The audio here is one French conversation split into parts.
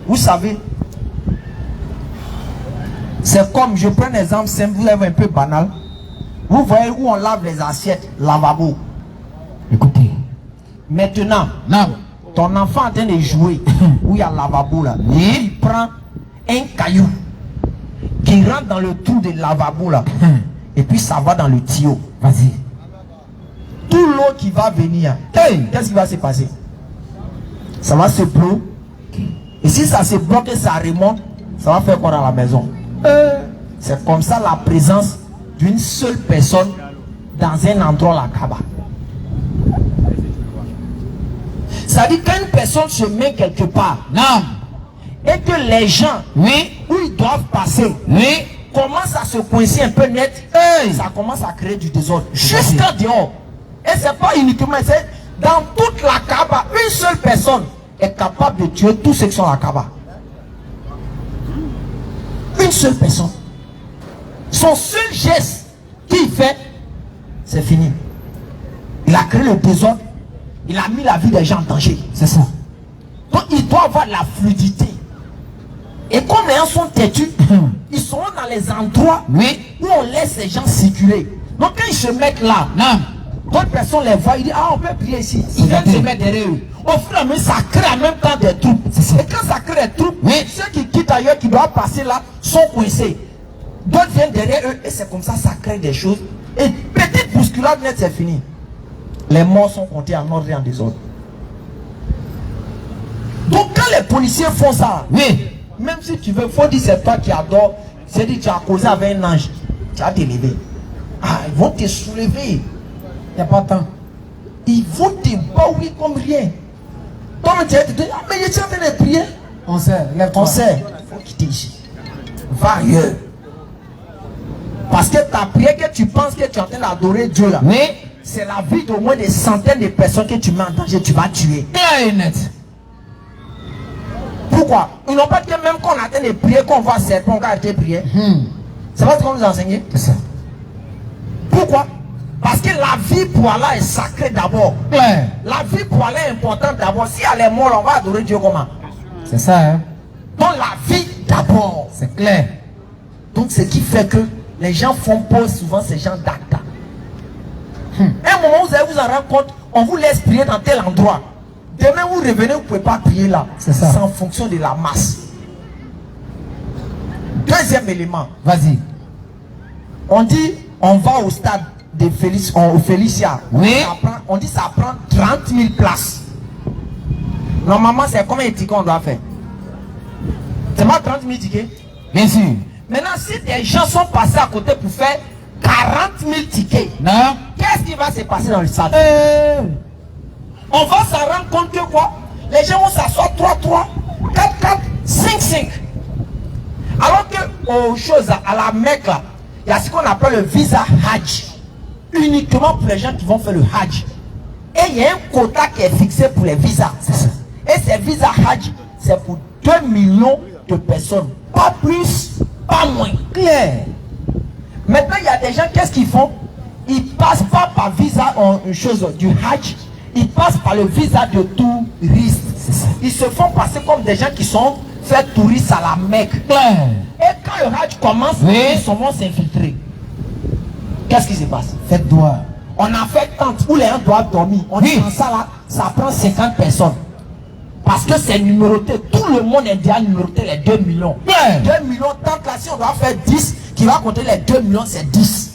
Vous savez, c'est comme, je prends un exemple simple, vous avez un peu banal. Vous voyez où on lave les assiettes, lavabo. Écoutez. Maintenant, Non. ton enfant est en train de jouer, où il y a lavabo là. Et il prend un caillou qui rentre dans le trou de lavabo là. Et puis ça va dans le tuyau. Vas-y. Tout l'eau qui va venir, qu'est-ce qui va se passer? Ça va se bloquer. Et si ça se bloque et ça remonte, ça va faire quoi dans la maison? C'est comme ça la présence d'une seule personne dans un endroit la Kaaba. Ça dit quand une personne se met quelque part, Non. et que les gens, Oui. où ils doivent passer, Oui. commencent à se coincer un peu net, ça commence à créer du désordre jusqu'à dehors. Et c'est pas uniquement, c'est dans toute la Kaaba, une seule personne est capable de tuer tous ceux qui sont à la Kaaba. Une seule personne. Son seul geste qu'il fait, c'est fini. Il a créé le désordre. Il a mis la vie des gens en danger. C'est ça. Donc il doit avoir la fluidité. Et comme les gens sont têtus, ils seront dans les endroits Oui. où on laisse les gens circuler. Donc quand ils se mettent là, Non. d'autres personnes les voient, ils disent, ah, on peut prier ici. Ils viennent se mettre derrière eux. Au fur et à mesure, ça crée en même temps des troupes. Et quand ça crée des troupes, Oui. ceux qui quittent ailleurs, qui doivent passer là, sont coincés. D'autres viennent derrière eux, et c'est comme ça, ça crée des choses. Et petite bousculade net, c'est fini. Les morts sont comptés en ordre et en désordre. Donc quand les policiers font ça, Oui. même si tu veux, faut dire c'est toi qui adore, c'est dit tu as causé avec un ange, tu as te lever. Ah, ils vont te soulever. Il n'y a pas de temps. Ils vont te baouiller comme rien. Toi, tu vas te dire, ah, mais je suis en train de prier. On sait. Lève-toi. On sait, il faut quitter ici. Va ailleurs. Parce que ta prière que tu penses que tu es en train d'adorer Dieu là, Oui. c'est la vie d'au moins des centaines de personnes que tu mets en danger, tu vas tuer. Clair et net. Pourquoi? Ils n'ont pas dit que même quand on est en train de prier, qu'on voit serpent, qu'on va arrêter de prier. C'est pas ce qu'on nous a enseigné. C'est ça. Pourquoi? Parce que la vie pour Allah est sacrée d'abord. Clair. La vie pour Allah est importante d'abord. Si elle est morte, on va adorer Dieu comment? C'est ça, hein. Donc la vie d'abord. C'est clair. Donc ce qui fait que les gens font pause souvent ces gens d'actes. Un moment vous allez vous en rendre compte, on vous laisse prier dans tel endroit. Demain vous revenez, vous ne pouvez pas prier là. C'est ça. C'est en fonction de la masse. Deuxième élément. Vas-y. On dit, on va au stade de Félicia. Oui. On dit ça prend 30 000 places. Normalement, c'est combien de tickets on doit faire? C'est pas 30 000 tickets? Bien sûr. Maintenant, si des gens sont passés à côté pour faire 40 000 tickets, Non. qu'est-ce qui va se passer dans le stade? On va s'en rendre compte que quoi? Les gens vont s'asseoir 3-3, 4-4, 5-5. Alors que aux choses à la Mecque, là, il y a ce qu'on appelle le visa Hajj. Uniquement pour les gens qui vont faire le Hajj. Et il y a un quota qui est fixé pour les visas. Et ces visas Hajj, c'est pour 2 millions de personnes. Pas plus, pas moins. Clair. Maintenant, il y a des gens, qu'est-ce qu'ils font? Ils passent pas par visa une chose du Hajj. Ils passent par le visa de touriste. Ils se font passer comme des gens qui sont faits touristes à la Mecque. Clair. Et quand le Hajj commence, ils vont s'infiltrer. Qu'est-ce qui se passe? Faites droit. On a fait tente où les gens doivent dormir. On dit dans ça là, ça prend 50 personnes. Parce que c'est numéroté. Tout le monde est déjà numéroté les 2 millions. 2 millions, tant que là, si on doit faire 10, qui va compter les 2 millions, c'est 10.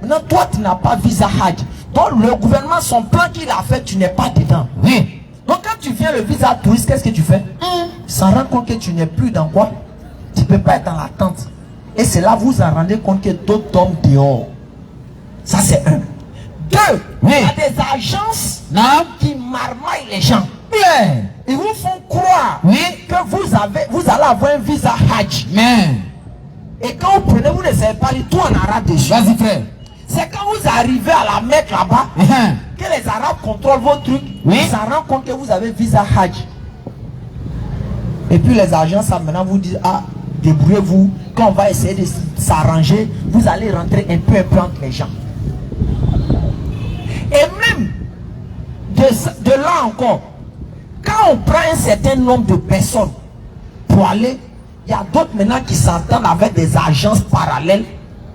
Maintenant, toi, tu n'as pas visa Hajj. Donc, le gouvernement, son plan qu'il a fait, tu n'es pas dedans. Oui. Donc, quand tu viens le visa touriste, qu'est-ce que tu fais? Ça rend compte que tu n'es plus dans quoi? Tu ne peux pas être dans la tente. Et c'est là vous vous en rendez compte que d'autres tombent dehors. Ça, c'est un. Deux, il y a des agences qui marmaillent les gens. Ils vous font croire que vous allez avoir un visa Hajj. Et quand vous prenez, vous ne savez pas tout en arabe dessus. Vas-y, frère. C'est quand vous arrivez à la Mecque là-bas que les Arabes contrôlent vos trucs. Ils s'en rendent compte que vous avez visa Hajj. Et puis les agences maintenant vous disent, ah, débrouillez-vous. Quand on va essayer de s'arranger, vous allez rentrer un peu entre les gens. Et même de là encore, quand on prend un certain nombre de personnes, pour aller. Il y a d'autres maintenant qui s'entendent avec des agences parallèles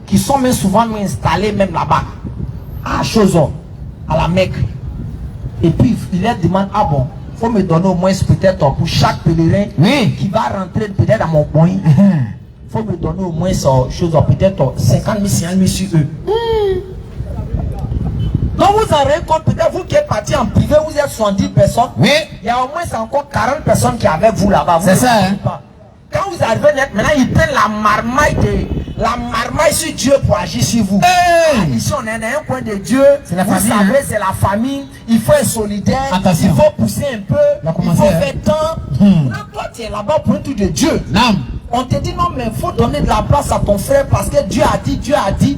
qui sont même souvent installées même là-bas. À Chozon, à la Mecque. Et puis il leur demande, ah bon, il faut me donner au moins peut-être pour chaque pèlerin qui va rentrer peut-être dans mon coin. Il faut me donner au moins peut-être 50 000, 50 000 sur eux. Donc vous en rendez compte, peut-être vous qui êtes parti en privé, vous êtes 70 personnes. Oui. Il y a au moins encore 40 personnes qui sont avec vous là-bas. C'est ça. Hein? Quand vous arrivez net, maintenant ils prennent la marmaille sur Dieu pour agir sur vous. Hey. Ici on est dans un coin de Dieu. La vous famille, savez, hein? c'est la famille. Il faut être solidaire. Attention. Il faut pousser un peu. Il faut faire temps. Non, toi tu es là-bas pour un truc de Dieu. Non. On te dit non, mais il faut donner de la place à ton frère parce que Dieu a dit, Dieu a dit.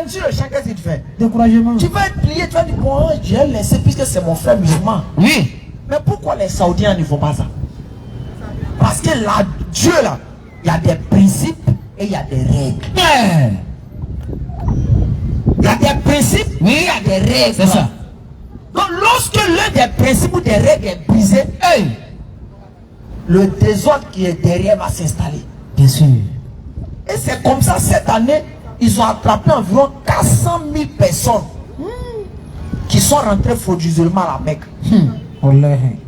Sur le champ, qu'est-ce qu'il fait? Découragement. Tu vas être plié, tu vas dire bon, Dieu a laissé puisque c'est mon frère musulman. Oui. Mais pourquoi les Saoudiens ne font pas ça? Parce que là, Dieu là, il y a des principes et il y a des règles. Il y a des principes et il y a des règles. C'est ça. Donc lorsque l'un des principes ou des règles est brisé, le désordre qui est derrière va s'installer. Bien sûr. Et c'est comme ça cette année, ils ont attrapé environ 400 000 personnes qui sont rentrées frauduleusement à la Mecque.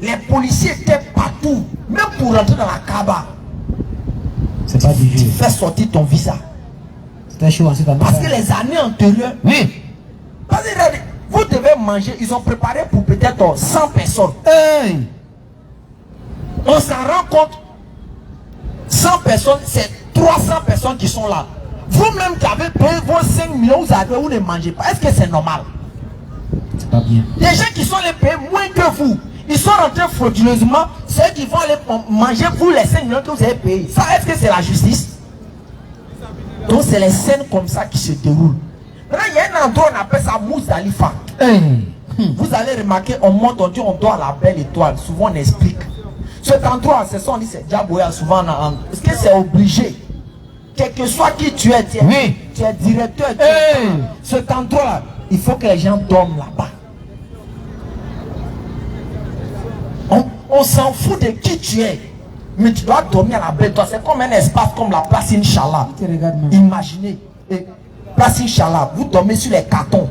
Les policiers étaient partout, même pour rentrer dans la Kaaba. C'est pas du Tu jeu. fais sortir ton visa. C'était chaud cette année. Parce que les années antérieures, Oui. parce que vous devez manger, ils ont préparé pour peut-être 100 personnes. On s'en rend compte, 100 personnes, c'est 300 personnes qui sont là. Vous-même qui avez payé vos 5 millions, vous ne mangez pas. Est-ce que c'est normal? C'est pas bien. Les gens qui sont allés payer moins que vous, ils sont rentrés frauduleusement, ceux qui vont aller manger pour les 5 millions que vous avez payés. Ça, est-ce que c'est la justice? Donc c'est les scènes comme ça qui se déroulent. Maintenant, il y a un endroit, on appelle ça Mousse d'Alifa. Vous allez remarquer, on monte, on dit on doit à la belle étoile. Souvent on explique. Cet endroit, c'est ça, on dit c'est Diaboya, souvent parce que c'est obligé. Quel que soit qui tu es, tu es directeur. Cet endroit-là, il faut que les gens dorment là-bas. On s'en fout de qui tu es. Mais tu dois dormir à la belle étoile. C'est comme un espace comme la place Inch'Allah. Imaginez. Place Inch'Allah, vous dormez sur les cartons.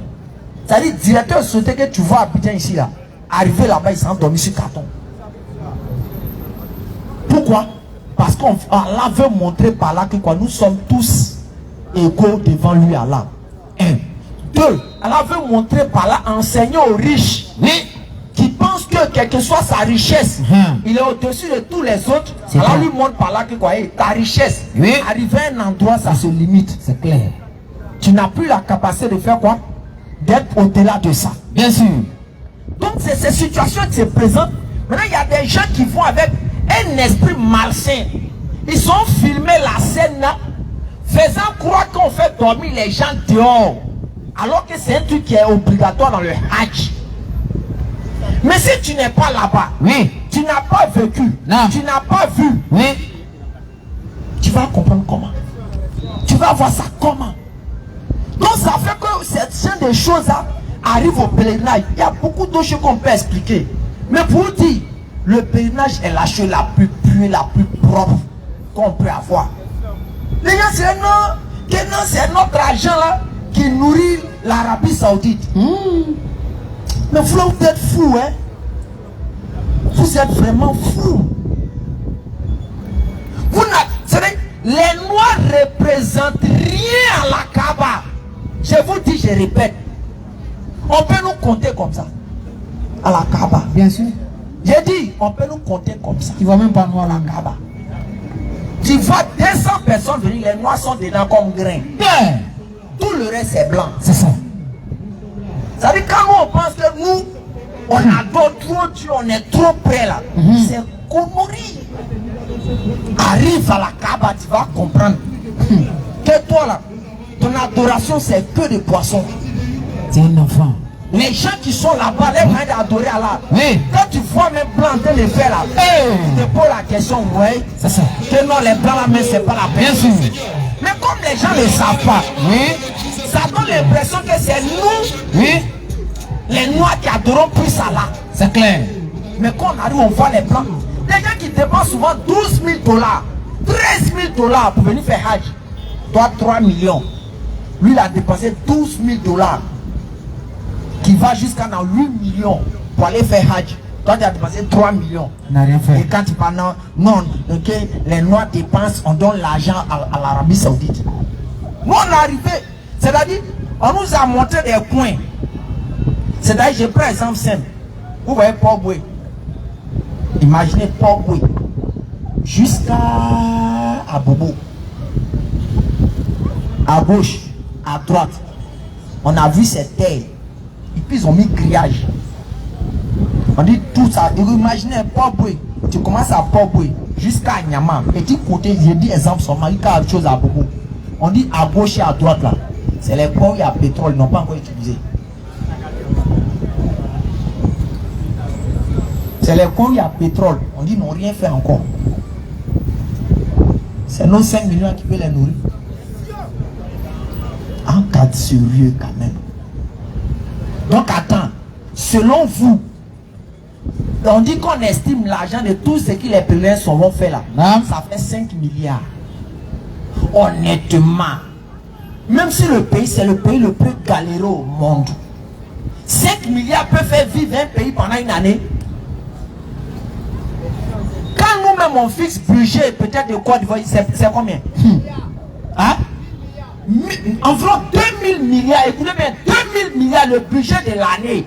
C'est-à-dire, directeur souhaitait que tu vois Abidjan ici là. Arriver là-bas, ils s'en dormir sur carton. Pourquoi? Parce qu'Allah veut montrer par là que quoi, nous sommes tous égaux devant lui, Allah. 1. 2. Allah veut montrer par là, enseigner aux riches qui pensent que quelle que soit sa richesse, il est au-dessus de tous les autres. Allah lui montre par là que quoi, ta richesse, arriver à un endroit, ça se limite. C'est clair. Tu n'as plus la capacité de faire quoi? D'être au-delà de ça. Bien sûr. Donc c'est ces situations qui se présentent. Maintenant, il y a des gens qui vont avec un esprit malsain. Ils ont filmé la scène là, faisant croire qu'on fait dormir les gens dehors. Alors que c'est un truc qui est obligatoire dans le Hajj. Mais si tu n'es pas là-bas, tu n'as pas vécu, tu n'as pas vu, tu vas comprendre comment. Tu vas voir ça comment. Donc ça fait que cette genre de choses là arrive au pèlerinage. Il y a beaucoup d'autres choses qu'on peut expliquer. Mais pour vous dire, le pèlerinage est la chose la plus pure, la plus propre qu'on peut avoir. Les gens c'est non, c'est notre argent là qui nourrit l'Arabie Saoudite. Mais vous êtes fous, hein? Vous êtes vraiment fous. Vous n'avez, les Noirs représentent rien à la Kaaba. Je vous dis, je répète. On peut nous compter comme ça. À la Kaaba. Bien sûr. J'ai dit, on peut nous compter comme ça. Tu vois même pas noir À la Kaaba. Tu vois 200 personnes venir, les Noirs sont dedans comme grains. Tout le reste est blanc. C'est ça. Ça veut dire quand nous on pense que nous, on adore trop Dieu, on est trop près là. C'est connerie. Arrive à la Kaaba, tu vas comprendre que toi là, ton adoration c'est que des poissons. C'est un enfant. Les gens qui sont là-bas, les moyens d'adorer Allah. Quand tu vois mes blancs en train de faire là, tu te poses la question, ouais, c'est ça. Que non, les blancs là, mais c'est pas la peine. Bien sûr. Mais comme les gens ne le savent pas, ça donne l'impression que c'est nous, les noirs qui adorons plus Allah. C'est clair. Mais quand on arrive, on voit les blancs. Les gens qui dépense souvent 12 000 $, 13 000 $ pour venir faire Hajj. Toi, 3 millions. Lui, il a dépensé 12 000 $, qui va jusqu'à 8 millions pour aller faire Hajj. Toi, tu as dépensé 3 millions. Il n'a rien fait. Et quand tu parles, non, ok, les Noirs dépensent, on donne l'argent à l'Arabie Saoudite. Nous, on est arrivé, c'est-à-dire, on nous a montré des coins. C'est-à-dire, je prends exemple simple. Vous voyez Port Boué. Imaginez Port Boué jusqu'à Bobo. À gauche, à droite, on a vu ces terres. Et puis ils ont mis grillage. On dit tout ça. Et vous imaginez Port Boué. Tu commences à Port Boué jusqu'à Nyama. Petit côté, j'ai dit exemple seulement, il y a quelque chose à Bobo. On dit à gauche et à droite là. C'est les ports où il y a pétrole, ils n'ont pas encore utilisé. C'est les coins où il y a pétrole. On dit ils n'ont rien fait encore. C'est nos 5 millions qui peuvent les nourrir. En cas de sérieux quand même. Donc attends, selon vous, on dit qu'on estime l'argent de tout ce que les pèlerins sauront faire là. Non. Ça fait 5 milliards. Honnêtement, même si le pays, c'est le pays le plus galéreux au monde, 5 milliards peut faire vivre un pays pendant une année. Quand nous-mêmes on fixe budget peut-être de Côte d'Ivoire, c'est combien? Hein? Environ 2000 milliards, écoutez bien, 2000 milliards le budget de l'année.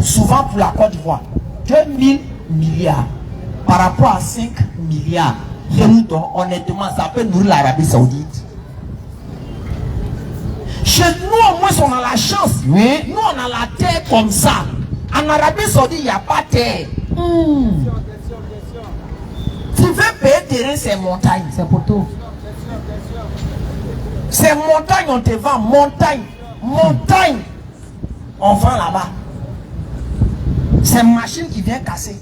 Souvent pour la Côte d'Ivoire. 2000 milliards par rapport à 5 milliards. Donc, honnêtement, ça peut nourrir l'Arabie Saoudite. Chez nous, au moins, on a la chance. Oui. Nous, on a la terre comme ça. En Arabie Saoudite, il n'y a pas de terre. Tu veux payer terrain, c'est montagne. C'est pour tout. C'est montagne, on te vend. Montagne. Montagne. On vend là-bas. C'est une machine qui vient casser.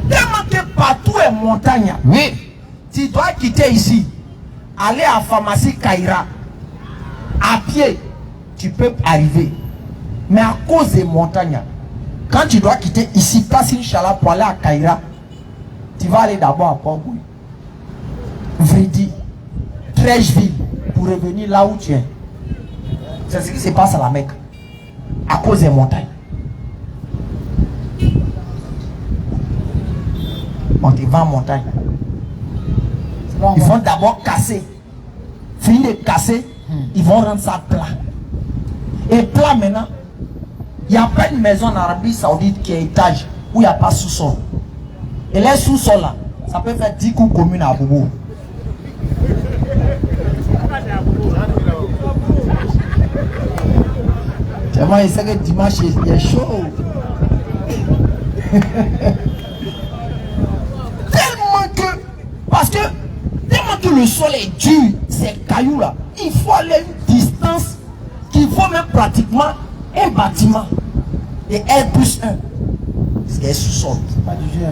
Tellement que partout est montagne. Oui. Tu dois quitter ici. Aller à la pharmacie Kaira. À pied, tu peux arriver. Mais à cause des montagnes, quand tu dois quitter ici, passe Inch'Allah pour aller à Kaira, tu vas aller d'abord à Port-Bouy, Vridi, Trècheville, pour revenir là où tu es. C'est ce qui se passe à la Mecque. À cause des montagnes. On te vend en montagne. Ils vont d'abord casser. Finir de casser, ils vont rendre ça plat. Et plat maintenant, il n'y a pas une maison en Arabie Saoudite qui est étage où il n'y a pas sous-sol. Et les sous-sols là, ça peut faire 10 coups communes à Bobo. Tellement il sait que dimanche il est chaud. Parce que tellement que le sol est dur, ces cailloux là, il faut aller une distance qu'il faut même pratiquement un bâtiment de R+1. C'est sous-sol. Pas du jeu.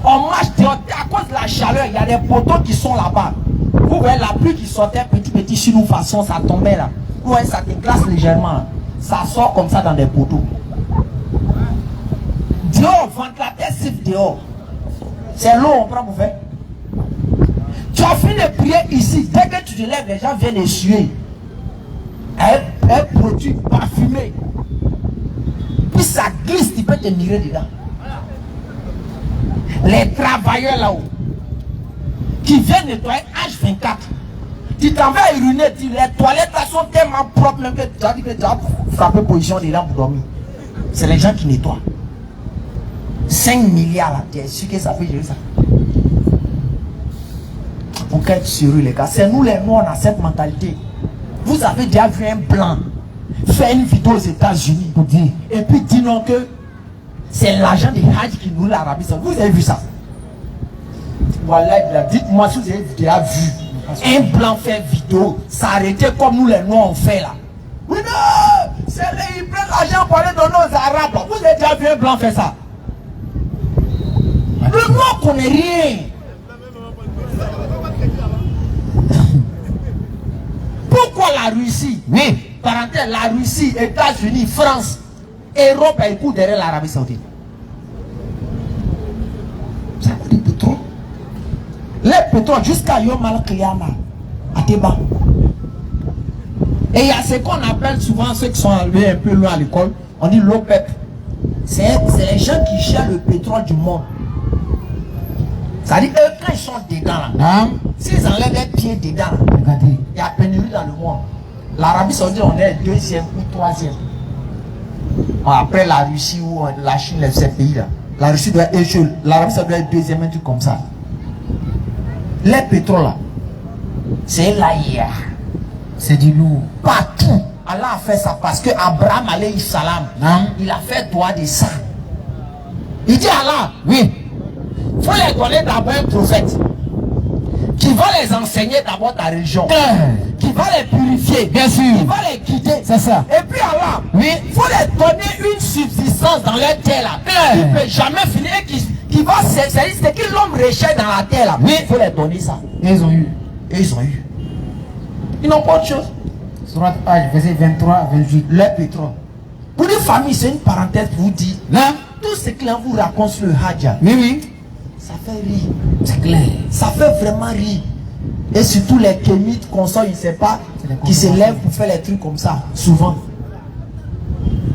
On marche dehors, à cause de la chaleur, il y a des poteaux qui sont là-bas. Vous voyez la pluie qui sortait petit sur nous façon, ça tombait là. Vous voyez, ça déclasse légèrement. Là. Ça sort comme ça dans des poteaux. Dehors, ventilateur siffle dehors. C'est l'eau on prend pour faire. Tu as fini de prier ici. Dès que tu te lèves, les gens viennent essuyer. Un produit parfumé. Puis ça glisse, tu peux te mirer dedans. Les travailleurs là-haut qui viennent nettoyer H24. Tu t'en vas uriner, les toilettes là sont tellement propres même que tu as dit que tu as frappé position dedans pour dormir. C'est les gens qui nettoient. 5 milliards là, tu es sûr que ça fait gérer ça. Pour qu'être sérieux les gars, c'est nous les noirs, on a cette mentalité. Vous avez déjà vu un blanc faire une vidéo aux États-Unis pour dire, et puis dire non que c'est l'argent des Hajj qui nourrit l'Arabie Saoudite. Vous avez vu ça? Voilà, dites-moi si vous avez déjà vu un blanc faire vidéo, s'arrêter comme nous les noirs on fait là. Oui non, c'est ils prennent l'argent pour aller donner aux Arabes. Vous avez déjà vu un blanc faire ça? Le noir connaît rien. Pourquoi la Russie? Oui. Parenthèse, la Russie, États-Unis, France, Europe est coup derrière l'Arabie Saoudite. pétrole jusqu'à Yom Al-Qiyama. À Teba. Et il y a ce qu'on appelle souvent ceux qui sont arrivés un peu loin à l'école, on dit l'OPEP. C'est les gens qui gèrent le pétrole du monde. Ça dit eux quand ils sont dedans là, s'ils enlèvent les pieds dedans, regardez, il y a pénurie dans le monde. L'Arabie Saoudite on est deuxième ou troisième. Après la Russie ou la Chine, ces pays là. La Russie doit être, l'Arabie Saoudite doit être deuxième, un truc comme ça. Les pétroles là, c'est là hier. C'est du lourd. Partout. Allah a fait ça parce que Abraham alayhi salam, il a fait droit de ça. Il dit Allah, oui, il faut les donner d'abord un prophète qui va les enseigner d'abord ta religion, qui va les purifier, bien sûr, qui va les guider. C'est ça. Et puis Allah, oui, il faut les donner une subsistance dans leur terre là, qui ne peut jamais finir, qui va, c'est que l'homme recherche dans la terre là. Oui, il faut les donner ça. Et ils ont eu. Et ils ont eu. Ils n'ont pas de chose. Surat Hajj, verset 23 à 28. Le pétrole. Pour les familles, c'est une parenthèse pour vous dire. Là, tout ce que l'on vous raconte sur le Hajj, oui, oui, ça fait rire. c'est clair. Ça fait vraiment rire. Et surtout les kémites, consorts, ils ne savent pas, qui se lèvent pour faire les trucs comme ça, souvent.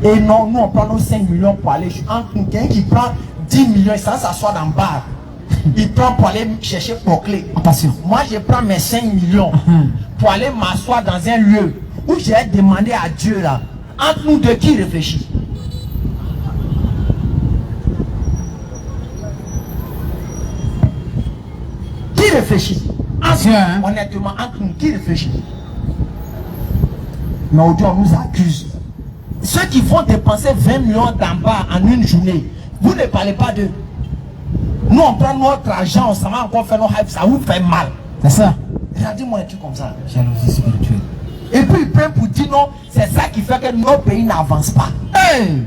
Et non, nous on prend nos 5 millions pour aller. Quelqu'un qui prend 10 millions, ça s'assoit dans le bar. Il prend pour aller chercher pour clé. Attention. Moi, je prends mes 5 millions pour aller m'asseoir dans un lieu où j'ai demandé à Dieu là, entre nous deux, qui réfléchit? Qui réfléchit? Honnêtement, entre nous, qui réfléchit? Mais aujourd'hui, on nous accuse. Ceux qui vont dépenser 20 millions d'en bas en une journée, vous ne parlez pas d'eux. Nous, on prend notre argent, on s'en va encore faire nos hype, ça vous fait mal. C'est ça. Regardez-moi un truc comme ça. Jalousie spirituelle. Et puis ils prennent pour dire non, c'est ça qui fait que nos pays n'avancent pas. Hey!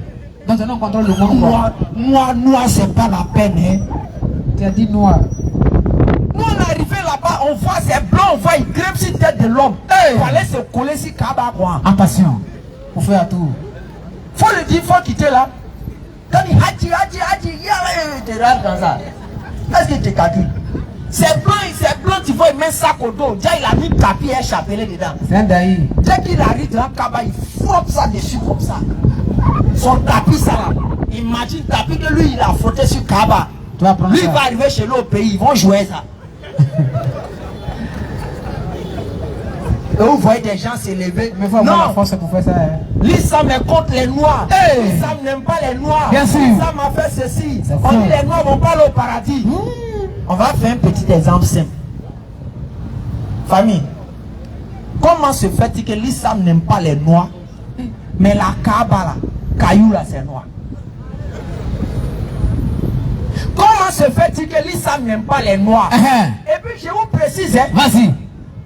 Donc on contrôle le monde. Noir, c'est pas la peine. Hein. Tu as dit noir. Nous on est arrivé là-bas, on voit c'est blanc, on voit, ils grimpent sur la tête de l'homme. Hey! Pour aller se coller sur Kaba quoi. Attention, pour faire tout. Faut le dire, faut quitter là. Quand il haji, tu rentres dans ça. Est-ce que tu calcules? C'est blanc, tu vois, il met un sac au dos. Déjà, il a mis tapis et un chapelet dedans. C'est un daï. Dès qu'il arrive dans le Kaba, il frotte ça dessus comme ça. Son tapis, ça là. Imagine tapis que lui, il a frotté sur Kaba. Lui, il va arriver chez lui au pays, ils vont jouer ça. Et vous voyez des gens s'élever. Mais il faut avoir la force pour faire ça. Hein. L'islam est contre les noirs. Hey. L'islam n'aime pas les noirs. Bien sûr. L'islam a fait ceci. On dit les noirs vont pas aller au paradis. On va faire un petit exemple simple. Famille, comment se fait-il que l'islam n'aime pas les noirs, mais la Kaaba là, caillou là, c'est noir? Comment se fait-il que l'islam n'aime pas les noirs? Et puis je vous précise, hein, vas-y.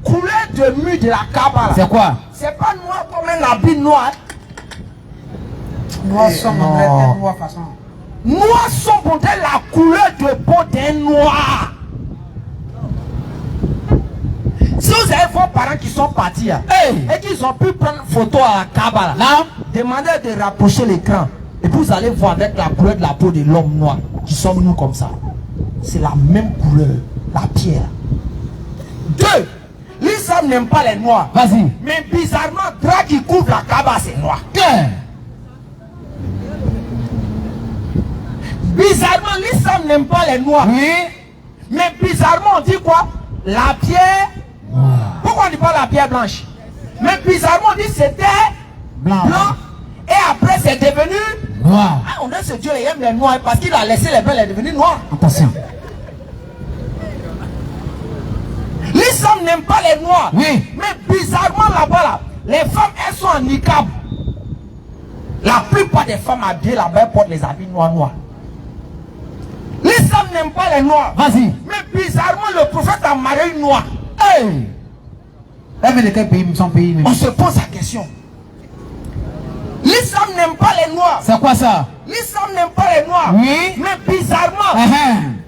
Couleur de mur de la Kaaba là, c'est quoi? C'est pas noir comme un habit noir. Noir sombre, noir façon. Noir sombre, la couleur de peau d'un noir. Si vous avez vos parents qui sont partis hein, et qu'ils ont pu prendre photo à la Kaaba là, demandez de rapprocher l'écran. Et puis vous allez voir avec la couleur de la peau de l'homme noir qui sommes nous comme ça. C'est la même couleur, la pierre. 2. L'islam n'aime pas les noirs. Vas-y. Mais bizarrement, drap qui couvre la Kaaba, c'est noir. Bizarrement, l'islam n'aime pas les noirs. Oui. Mais bizarrement, on dit quoi? La pierre. Pourquoi on ne dit pas la pierre blanche? Mais bizarrement, on dit c'était blanc. Et après, c'est devenu noir. Ah, on dit ce Dieu il aime les noirs parce qu'il a laissé les blancs, il est devenu noir. Attention. L'islam n'aime pas les noirs. Oui. Mais bizarrement là-bas, là, les femmes, elles sont en niqab. La plupart des femmes habillées là-bas portent les habits noirs. L'islam n'aime pas les noirs. Vas-y. Mais bizarrement, le prophète a marié une noire. Hey. Elle vient de quel pays? Son pays même. On se pose la question. L'islam n'aime pas les noirs. C'est quoi ça? L'islam n'aime pas les noirs. Oui. Mais bizarrement,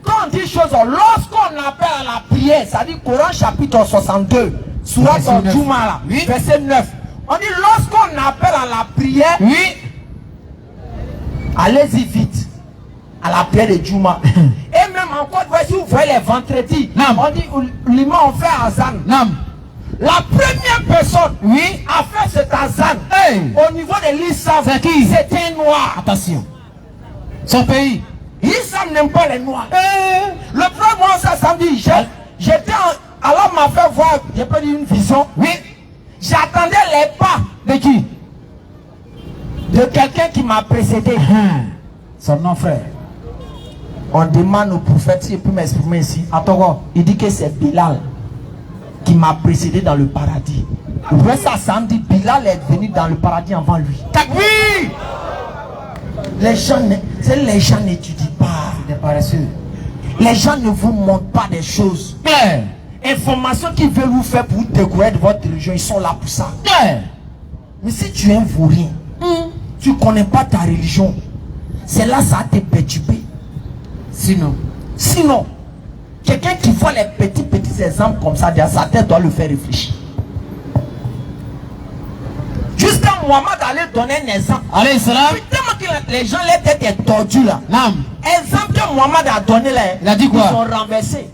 quand on dit choses, lorsqu'on appelle à la prière, ça dit Coran chapitre 62, Surat Juma, verset 9. On dit lorsqu'on appelle à la prière, allez-y vite. À la prière de Juma. Et même encore, si vous voyez les vendredis, Nam. on dit l'imam on fait azan. Nam. La première personne Oui. à faire cet azan Hey. au niveau de l'Issam, C'est qui? c'était un noir. Attention. Son pays. L'Issam n'aime pas les noirs. Le premier mois, ça samedi, j'étais alors m'a fait voir, j'ai pas dit une vision. Oui. J'attendais les pas De qui? de quelqu'un qui m'a précédé. Son nom, frère. On demande au prophète s'il peut m'exprimer ici. Attends. Il dit que c'est Bilal qui m'a précédé dans le paradis. Après ça, samedi, Bilal est venu dans le paradis avant lui. Oui. Les gens n'étudient pas. Des paresseux. Les gens ne vous montrent pas des choses. Claire. Informations qu'ils veulent vous faire pour vous découvrir de votre religion, ils sont là pour ça. Claire. Mais si tu es un vaurien, tu ne connais pas ta religion, c'est là ça te perturbé. Sinon, quelqu'un qui voit les petits exemples comme ça, sa tête doit le faire réfléchir. Jusqu'à Mohamed allait donner un exemple. Alayhi salam. Tellement que les gens, les têtes est tordue là. Nam. Exemple que Mohamed a donné là, Il a dit quoi? ils sont renversés.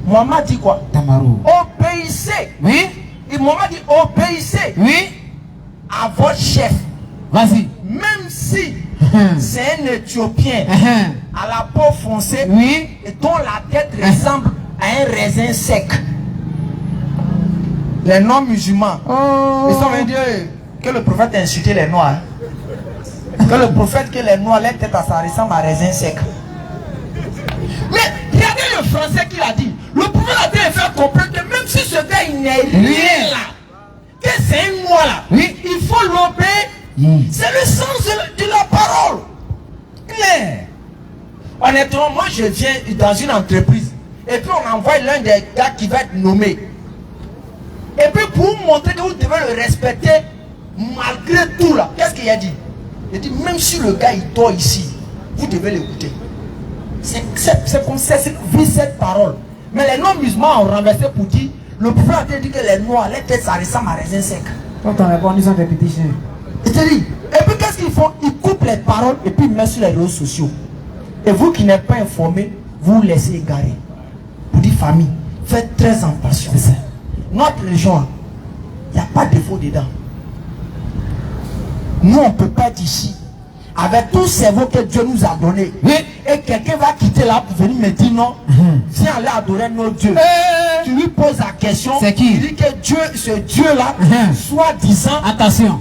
Mohamed dit quoi? Tamarou. Obéissez. Oui. Et Mohamed dit obéissez Oui. à votre chef. Vas-y. Même si c'est un Éthiopien à la peau foncée, Oui. et dont la tête ressemble à un raisin sec. Les non-musulmans, ils sont venus dire que le prophète a insulté les noirs. Que le prophète, que les noirs, les têtes ça ressemble à raisin sec. Mais regardez le français qu'il a dit. Le prophète a dit de faire comprendre que même si ce gars il n'est rien là, que c'est un noir là, Oui. il faut l'obéir. C'est le sens de la parole. Claire. Honnêtement, moi je viens dans une entreprise et puis on envoie l'un des gars qui va être nommé. Et puis pour vous montrer que vous devez le respecter malgré tout là, qu'est-ce qu'il a dit? Il dit même si le gars il dort ici, vous devez l'écouter. C'est comme ça, c'est vu cette parole. Mais les non-musulmans ont renversé pour dire, le prophète a dit que les noirs, les têtes ça ressemble à raisin sec. Quand on répond, ils sont des petits chiens. Et puis qu'est-ce qu'ils font? Ils coupent les paroles et puis ils mettent sur les réseaux sociaux. Et vous qui n'êtes pas informés, vous laissez égarer. Vous dites famille, faites très attention. Notre religion, il n'y a pas de défaut dedans. Nous on ne peut pas être ici avec tout le cerveau que Dieu nous a donné. Oui. Et quelqu'un va quitter là pour venir me dire non, viens aller adorer notre Dieu. Tu lui poses la question. C'est qui? Il dit que Dieu, ce Dieu-là, soi-disant, Attention.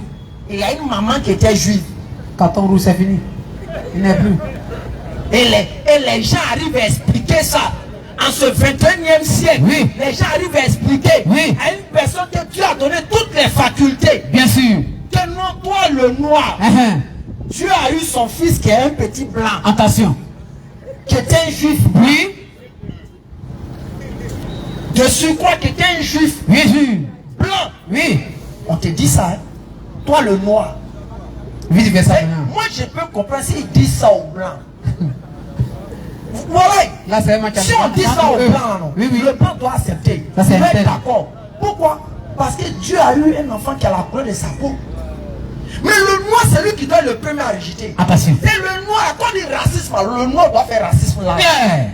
il y a une maman qui était juive. Carton rouge, c'est fini. Il n'est plus. Et les gens arrivent à expliquer ça. En ce 21e siècle, Oui. les gens arrivent à expliquer Oui. à une personne que Dieu a donné toutes les facultés. Bien sûr. Que non, toi le noir, Dieu a eu son fils qui est un petit blanc, Attention. qui était un juif. Oui. De surcroît qui était un juif Bien sûr. blanc. Oui. On te dit ça, hein? Toi le noir. Vice versa. Moi je peux comprendre s'il dit ça au blanc. Voilà. Là, c'est un match. Si on dit ça au blanc, non, Oui, oui. le blanc doit accepter. Ça, c'est il doit être interne. d'accord. Pourquoi? Parce que Dieu a eu un enfant qui a la couleur de sa peau. Mais le noir, c'est lui qui doit être le premier à rejeter. Attention. C'est le noir. Quand on dit racisme, le noir doit faire racisme là. Bien.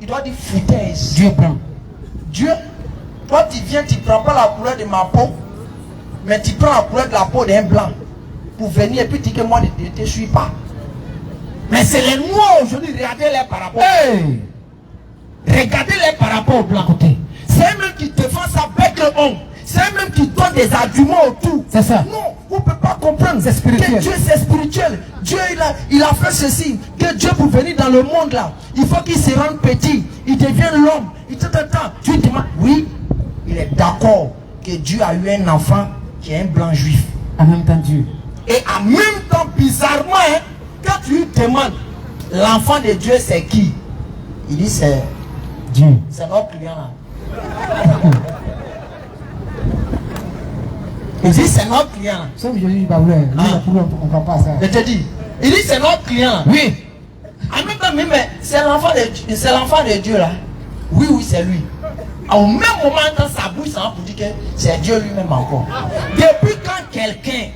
Il doit dire foutaise. Dieu prend. Dieu, toi tu viens, tu ne prends pas la couleur de ma peau, mais tu prends la couleur de la peau d'un blanc pour venir et puis dire que moi je ne te suis pas. Mais c'est les noirs aujourd'hui, regardez-les par rapport. Hey. Regardez-les par rapport au blanc. C'est eux-mêmes qui défendent ça avec le homme. C'est eux-mêmes qui donnent des arguments autour. C'est ça. Non, vous ne pouvez pas comprendre. C'est spirituel. Que Dieu c'est spirituel. Dieu il a fait ceci. Que Dieu pour venir dans le monde là, il faut qu'il se rende petit. Il devient l'homme. Il te attend. Tu demandes. Oui, il est d'accord que Dieu a eu un enfant qui est un blanc juif. En même temps, Dieu. Et en même temps, bizarrement, hein, quand tu lui demandes l'enfant de Dieu c'est qui? Il dit c'est Dieu. C'est notre client là. Il dit c'est notre client là. Sauf que je dis pas vrai. Ah. On ne comprend pas ça. Je te dis. Il dit c'est notre client là. Oui. En même temps, mais c'est l'enfant de Dieu là. Oui, oui, c'est lui. Au même moment, quand ça bouge, ça va pour dire que c'est Dieu lui-même encore. Depuis quand quelqu'un,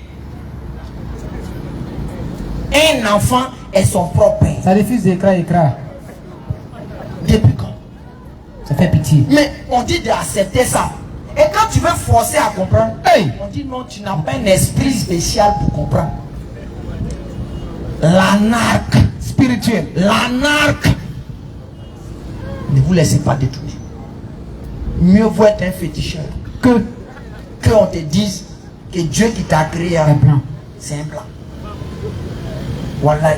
un enfant est son propre père. Ça refuse d'écran. Depuis quand? Ça fait pitié. Mais on dit d'accepter ça. Et quand tu veux forcer à comprendre, Hey. on dit non, tu n'as pas un esprit spécial pour comprendre. L'anarque Spirituel. l'anarque. Ne vous laissez pas détourner. Mieux vaut être un féticheur Que qu'on te dise que Dieu qui t'a créé, un plan. c'est un plan. Voilà.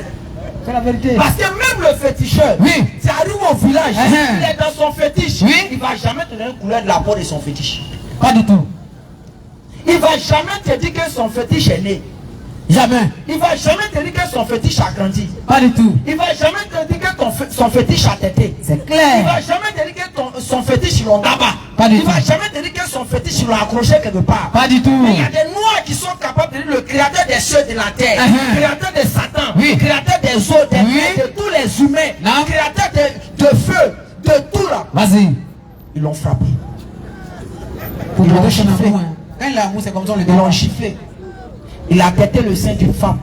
C'est la vérité. Parce que même le féticheur, Oui. tu arrives au village, Uh-huh. il est dans son fétiche, Oui. il ne va jamais te donner la couleur de la peau de son fétiche. Pas du tout. Il ne va jamais te dire que son fétiche est né. Jamais. Il ne va jamais te dire que son fétiche a grandi. Pas du tout. Il ne va jamais te dire que son fétiche a tété. C'est Il ne clair. va jamais te dire que son fétiche ils l'ont d'abat. Pas du Il ne va tout. jamais te dire que son fétiche ils l'ont accroché quelque part. Pas du tout. Mais il y a des noirs qui sont capables de dire le créateur des cieux et de la terre, Uh-huh. créateur de Satan, Oui. créateur des eaux, des Oui. mers, de tous les humains, Non. créateur de feu, de tout là. Vas-y. Ils l'ont frappé. Pour Ils te l'ont donner ton chiffré. amour. Hein. Quand il a l'amour, c'est comme ça on le Ils l'ont donne. chiffré. Il a pété le sein d'une femme.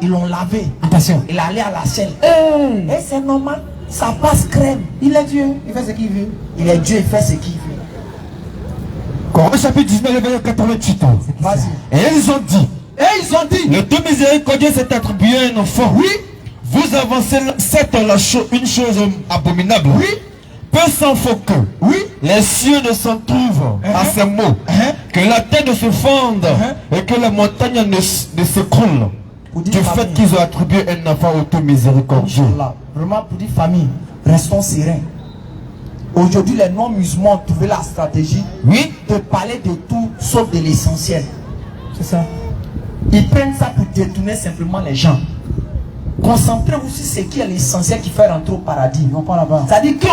Ils l'ont lavé. Attention. Il est allé à la selle. Et c'est normal. Ça passe crème. Il est Dieu. Il fait ce qu'il veut. Il est Dieu, il fait ce qu'il veut. Corinthiens chapitre 19, verset 88. Vas-y. Et ils ont dit, Et ils ont dit, le Dieu miséricordieux s'est attribué à un enfant. oui, Vous avancez certes une chose abominable. oui, Peu s'en faut que oui, les cieux ne s'en trouvent à ces mots, que la terre ne se fonde et que la montagne ne s'écroule Pour du dire fait famille. qu'ils ont attribué un enfant au Dieu miséricordieux. Inch'Allah. Vraiment, pour dire famille, restons sereins. Aujourd'hui, les non-musulmans ont trouvé la stratégie Oui, de parler de tout sauf de l'essentiel. C'est ça. Ils prennent ça pour détourner simplement les gens. Concentrez-vous sur ce qui est l'essentiel qui fait rentrer au paradis. Ils vont pas là-bas. C'est-à-dire que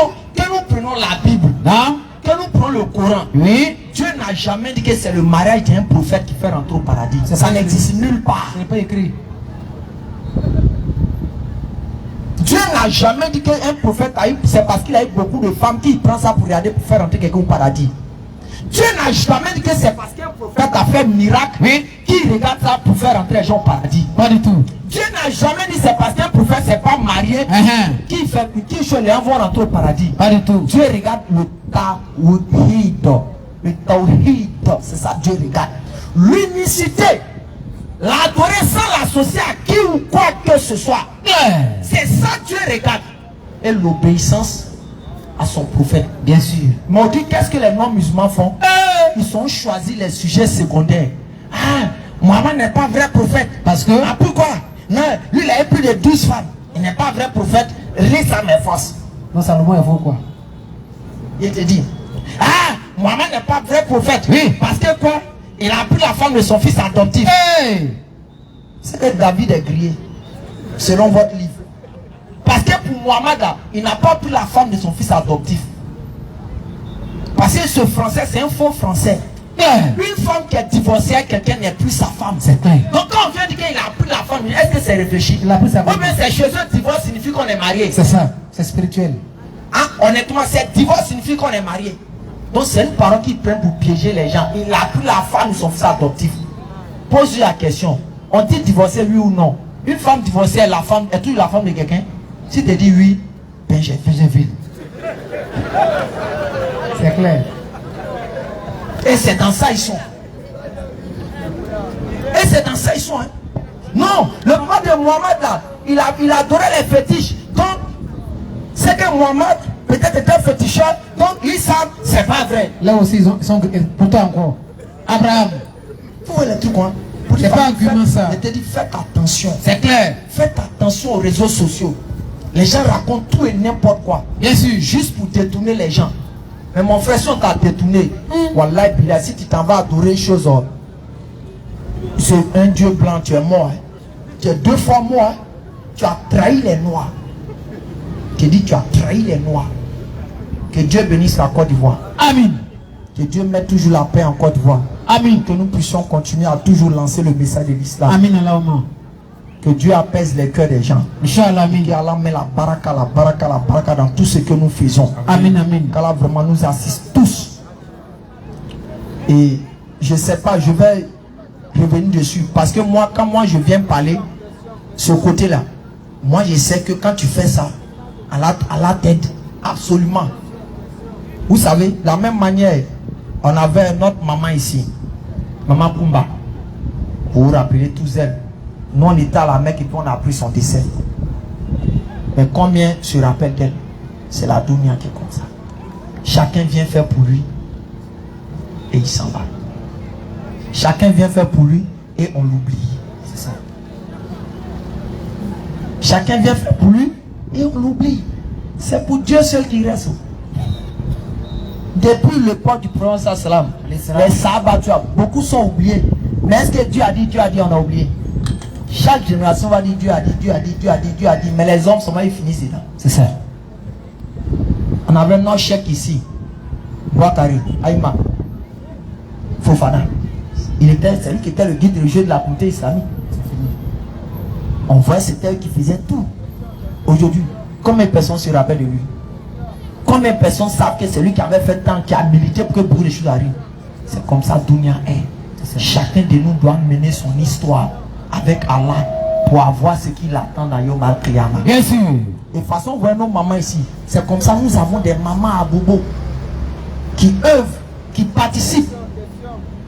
nous prenons la Bible, Non. que nous prenons le Coran. Oui. Dieu n'a jamais dit que c'est le mariage d'un prophète qui fait rentrer au paradis. C'est Ça pas n'existe nulle part. Ce n'est pas écrit. Dieu n'a jamais dit qu'un prophète a eu, c'est parce qu'il a eu beaucoup de femmes qui prennent ça pour regarder pour faire rentrer quelqu'un au paradis. Dieu n'a jamais dit que c'est parce qu'un prophète a fait un miracle qui regarde ça pour faire rentrer les gens au paradis. Pas du tout. Dieu n'a jamais dit c'est parce qu'un prophète s'est pas marié qui les gens vont rentrer au paradis. Pas du tout. Dieu regarde le tawhid. Le tawhid, c'est ça Dieu regarde. L'unicité. L'adorer sans l'associer à qui ou quoi que ce soit. C'est ça Dieu regarde. Et l'obéissance à son prophète. Bien sûr. Mais on dit qu'est-ce que les non-musulmans font? Ils ont choisi les sujets secondaires. Ah, Mohammed n'est pas vrai prophète. Parce que. Ah, pourquoi? Non, lui il a eu plus de 12 femmes. Il n'est pas vrai prophète. Lis ça mes forces. Non, Salomon, il faut quoi? Il te dit. Ah, Mohammed n'est pas vrai prophète. Oui. Parce que quoi? Il a pris la femme de son fils adoptif. C'est que David est grillé. Selon votre livre. Parce que pour Mohammed, là, il n'a pas pris la femme de son fils adoptif. Parce que ce français, c'est un faux français. Une femme qui est divorcée avec quelqu'un n'est plus sa femme. C'est clair. Donc quand on vient dire qu'il a pris la femme, est-ce que c'est réfléchi? Il a pris sa femme. Ou bien c'est chez eux, divorce signifie qu'on est marié. C'est ça. C'est spirituel. Hein? Honnêtement, c'est divorce signifie qu'on est marié. Donc c'est une parole qui prend pour piéger les gens. Il a pris la femme de son fils adoptif. Pose-lui la question. On dit divorcer oui ou non? Une femme divorcée est la femme, est-tu la femme de quelqu'un? Si tu dis oui, ben j'ai fait. C'est clair. Et c'est dans ça ils sont. Et c'est dans ça ils sont. Hein. Non, le papa de Mohammed là, il adorait les fétiches. Donc, c'est que Mohammed peut-être était un féticheur. Donc, l'islam, c'est pas vrai. Là aussi, ils sont pourtant encore. Abraham. Vous voyez les trucs, hein? C'est pas argument ça. Je te dis, faites attention. C'est clair. Faites attention aux réseaux sociaux. Les gens racontent tout et n'importe quoi. Bien sûr. Juste pour détourner les gens. Mais mon frère, si on t'a détourné, Wallah, si tu t'en vas adorer une chose, c'est un Dieu blanc, tu es mort. Hein. Tu es 2 fois mort. Hein. Tu as trahi les Noirs. Je dis, tu as trahi les Noirs. Que Dieu bénisse la Côte d'Ivoire. Amen. Que Dieu mette toujours la paix en Côte d'Ivoire. Amen. Que nous puissions continuer à toujours lancer le message de l'islam. Amen. Allahumma. Que Dieu apaise les cœurs des gens. Inch'Allah. Amen. Qu'Allah met la baraka dans tout ce que nous faisons. Amen. Amen. Qu'Allah vraiment nous assiste tous. Et je ne sais pas, je vais revenir dessus. Parce que moi, quand je viens parler, ce côté-là, moi je sais que quand tu fais ça, à la tête, Absolument. Vous savez, la même manière, on avait notre maman ici, maman Kumba, pour vous rappeler tous elle. Nous on était à la Mecque et puis on a pris son décès. Mais combien se rappellent d'elle? C'est la dunya qui est comme ça. Chacun vient faire pour lui et il s'en va. Chacun vient faire pour lui et on l'oublie. C'est ça. Chacun vient faire pour lui et on l'oublie. C'est pour Dieu seul qui reste. Depuis l'époque du prophète sallam, les Sahaba, beaucoup sont oubliés. Mais est-ce que Dieu a dit, on a oublié? Chaque génération va dire Dieu a dit, Dieu a dit, Dieu a dit, Dieu a dit. Mais les hommes, seulement ils finissent dedans. C'est ça. On avait notre chèque ici. Boakari, Aïma, Fofana. C'est lui qui était le guide religieux de la communauté islamique. On voyait c'était eux qui faisaient tout. Aujourd'hui, combien de personnes se rappellent de lui? Combien de personnes savent que c'est lui qui avait fait tant, qui a milité pour que beaucoup de choses arrivent? C'est comme ça Dunya est. Chacun de nous doit mener son histoire avec Allah pour avoir ce qu'il attend dans Yom Al-Qiyamah. Bien sûr. Et de toute façon, voyez nos mamans ici. C'est comme ça nous avons des mamans à Bobo qui œuvrent, qui participent.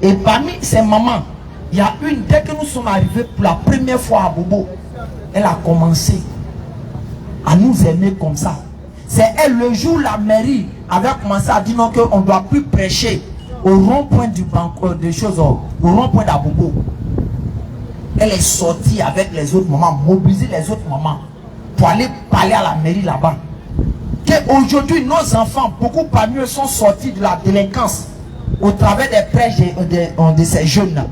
Et parmi ces mamans, il y a une, dès que nous sommes arrivés pour la première fois à Bobo, elle a commencé à nous aimer comme ça. C'est elle, le jour où la mairie avait commencé à dire non, qu'on ne doit plus prêcher au rond-point du banco, des choses, au rond-point d'Abobo. Elle est sortie avec les autres mamans, mobiliser les autres mamans pour aller parler à la mairie là-bas. Qu'aujourd'hui, nos enfants, beaucoup parmi eux sont sortis de la délinquance au travers des prêches de ces jeunes-là.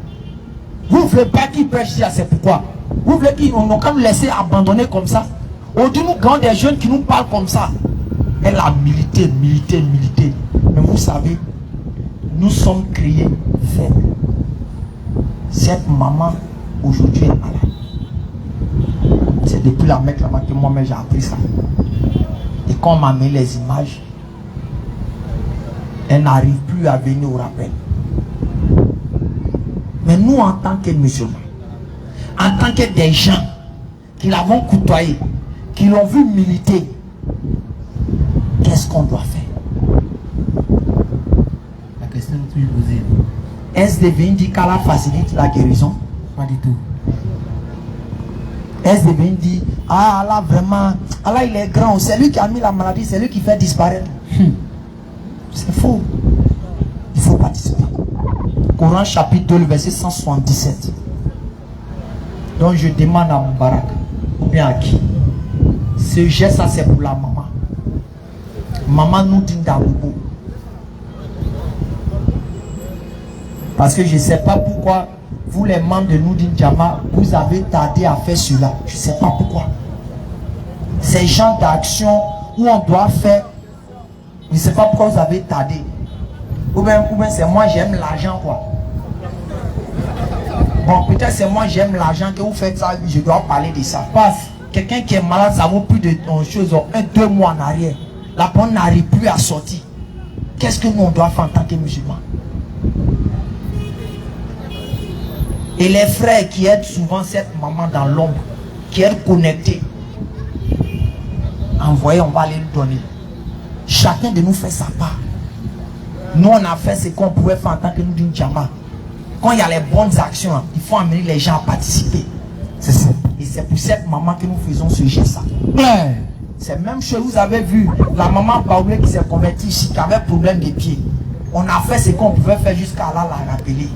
Vous ne voulez pas qu'ils prêchent ça, c'est pourquoi. Vous voulez qu'ils n'ont qu'à nous laisser abandonner comme ça. Aujourd'hui, nous avons des jeunes qui nous parlent comme ça. Elle a milité. Mais vous savez, nous sommes créés faibles. Cette maman, aujourd'hui, est malade. C'est depuis la Mecque là-bas que moi-même j'ai appris ça. Et quand on m'a mis les images, elle n'arrive plus à venir au rappel. Mais nous, en tant que musulmans, en tant que des gens qui l'avons côtoyé, qui l'ont vu militer, qu'est-ce qu'on doit faire? La question que tu posais. Est-ce devenu dit qu'Allah facilite la guérison? Pas du tout. Est-ce devenu dit, ah Allah vraiment, Allah il est grand, c'est lui qui a mis la maladie, c'est lui qui fait disparaître. C'est faux. Il faut participer. Coran chapitre 2, le verset 177. Donc je demande à Moubarak, ou bien à qui? Ce geste, ça c'est pour la maman. Maman nous dit d'Abobo. Parce que je ne sais pas pourquoi vous les membres de Noudin Djama, vous avez tardé à faire cela. Je ne sais pas pourquoi. Ces gens d'action où on doit faire, je ne sais pas pourquoi vous avez tardé. Ou bien c'est moi j'aime l'argent quoi. Bon, peut-être c'est moi j'aime l'argent que vous faites ça, je dois parler de ça. Parce que quelqu'un qui est malade, ça vaut plus de choses, 1-2 mois en arrière. La personne n'arrive plus à sortir. Qu'est-ce que nous on doit faire en tant que musulmans? Et les frères qui aident souvent cette maman dans l'ombre, qui est connectée, envoyez, on va aller lui donner. Chacun de nous fait sa part. Nous on a fait ce qu'on pouvait faire en tant que nous d'une Djama. Quand il y a les bonnes actions, il faut amener les gens à participer. C'est ça. Et c'est pour cette maman que nous faisons ce geste-là. Ouais. C'est même chose, vous avez vu la maman Paoulé qui s'est convertie ici, qui avait problème des pieds. On a fait ce qu'on pouvait faire jusqu'à Allah la rappeler.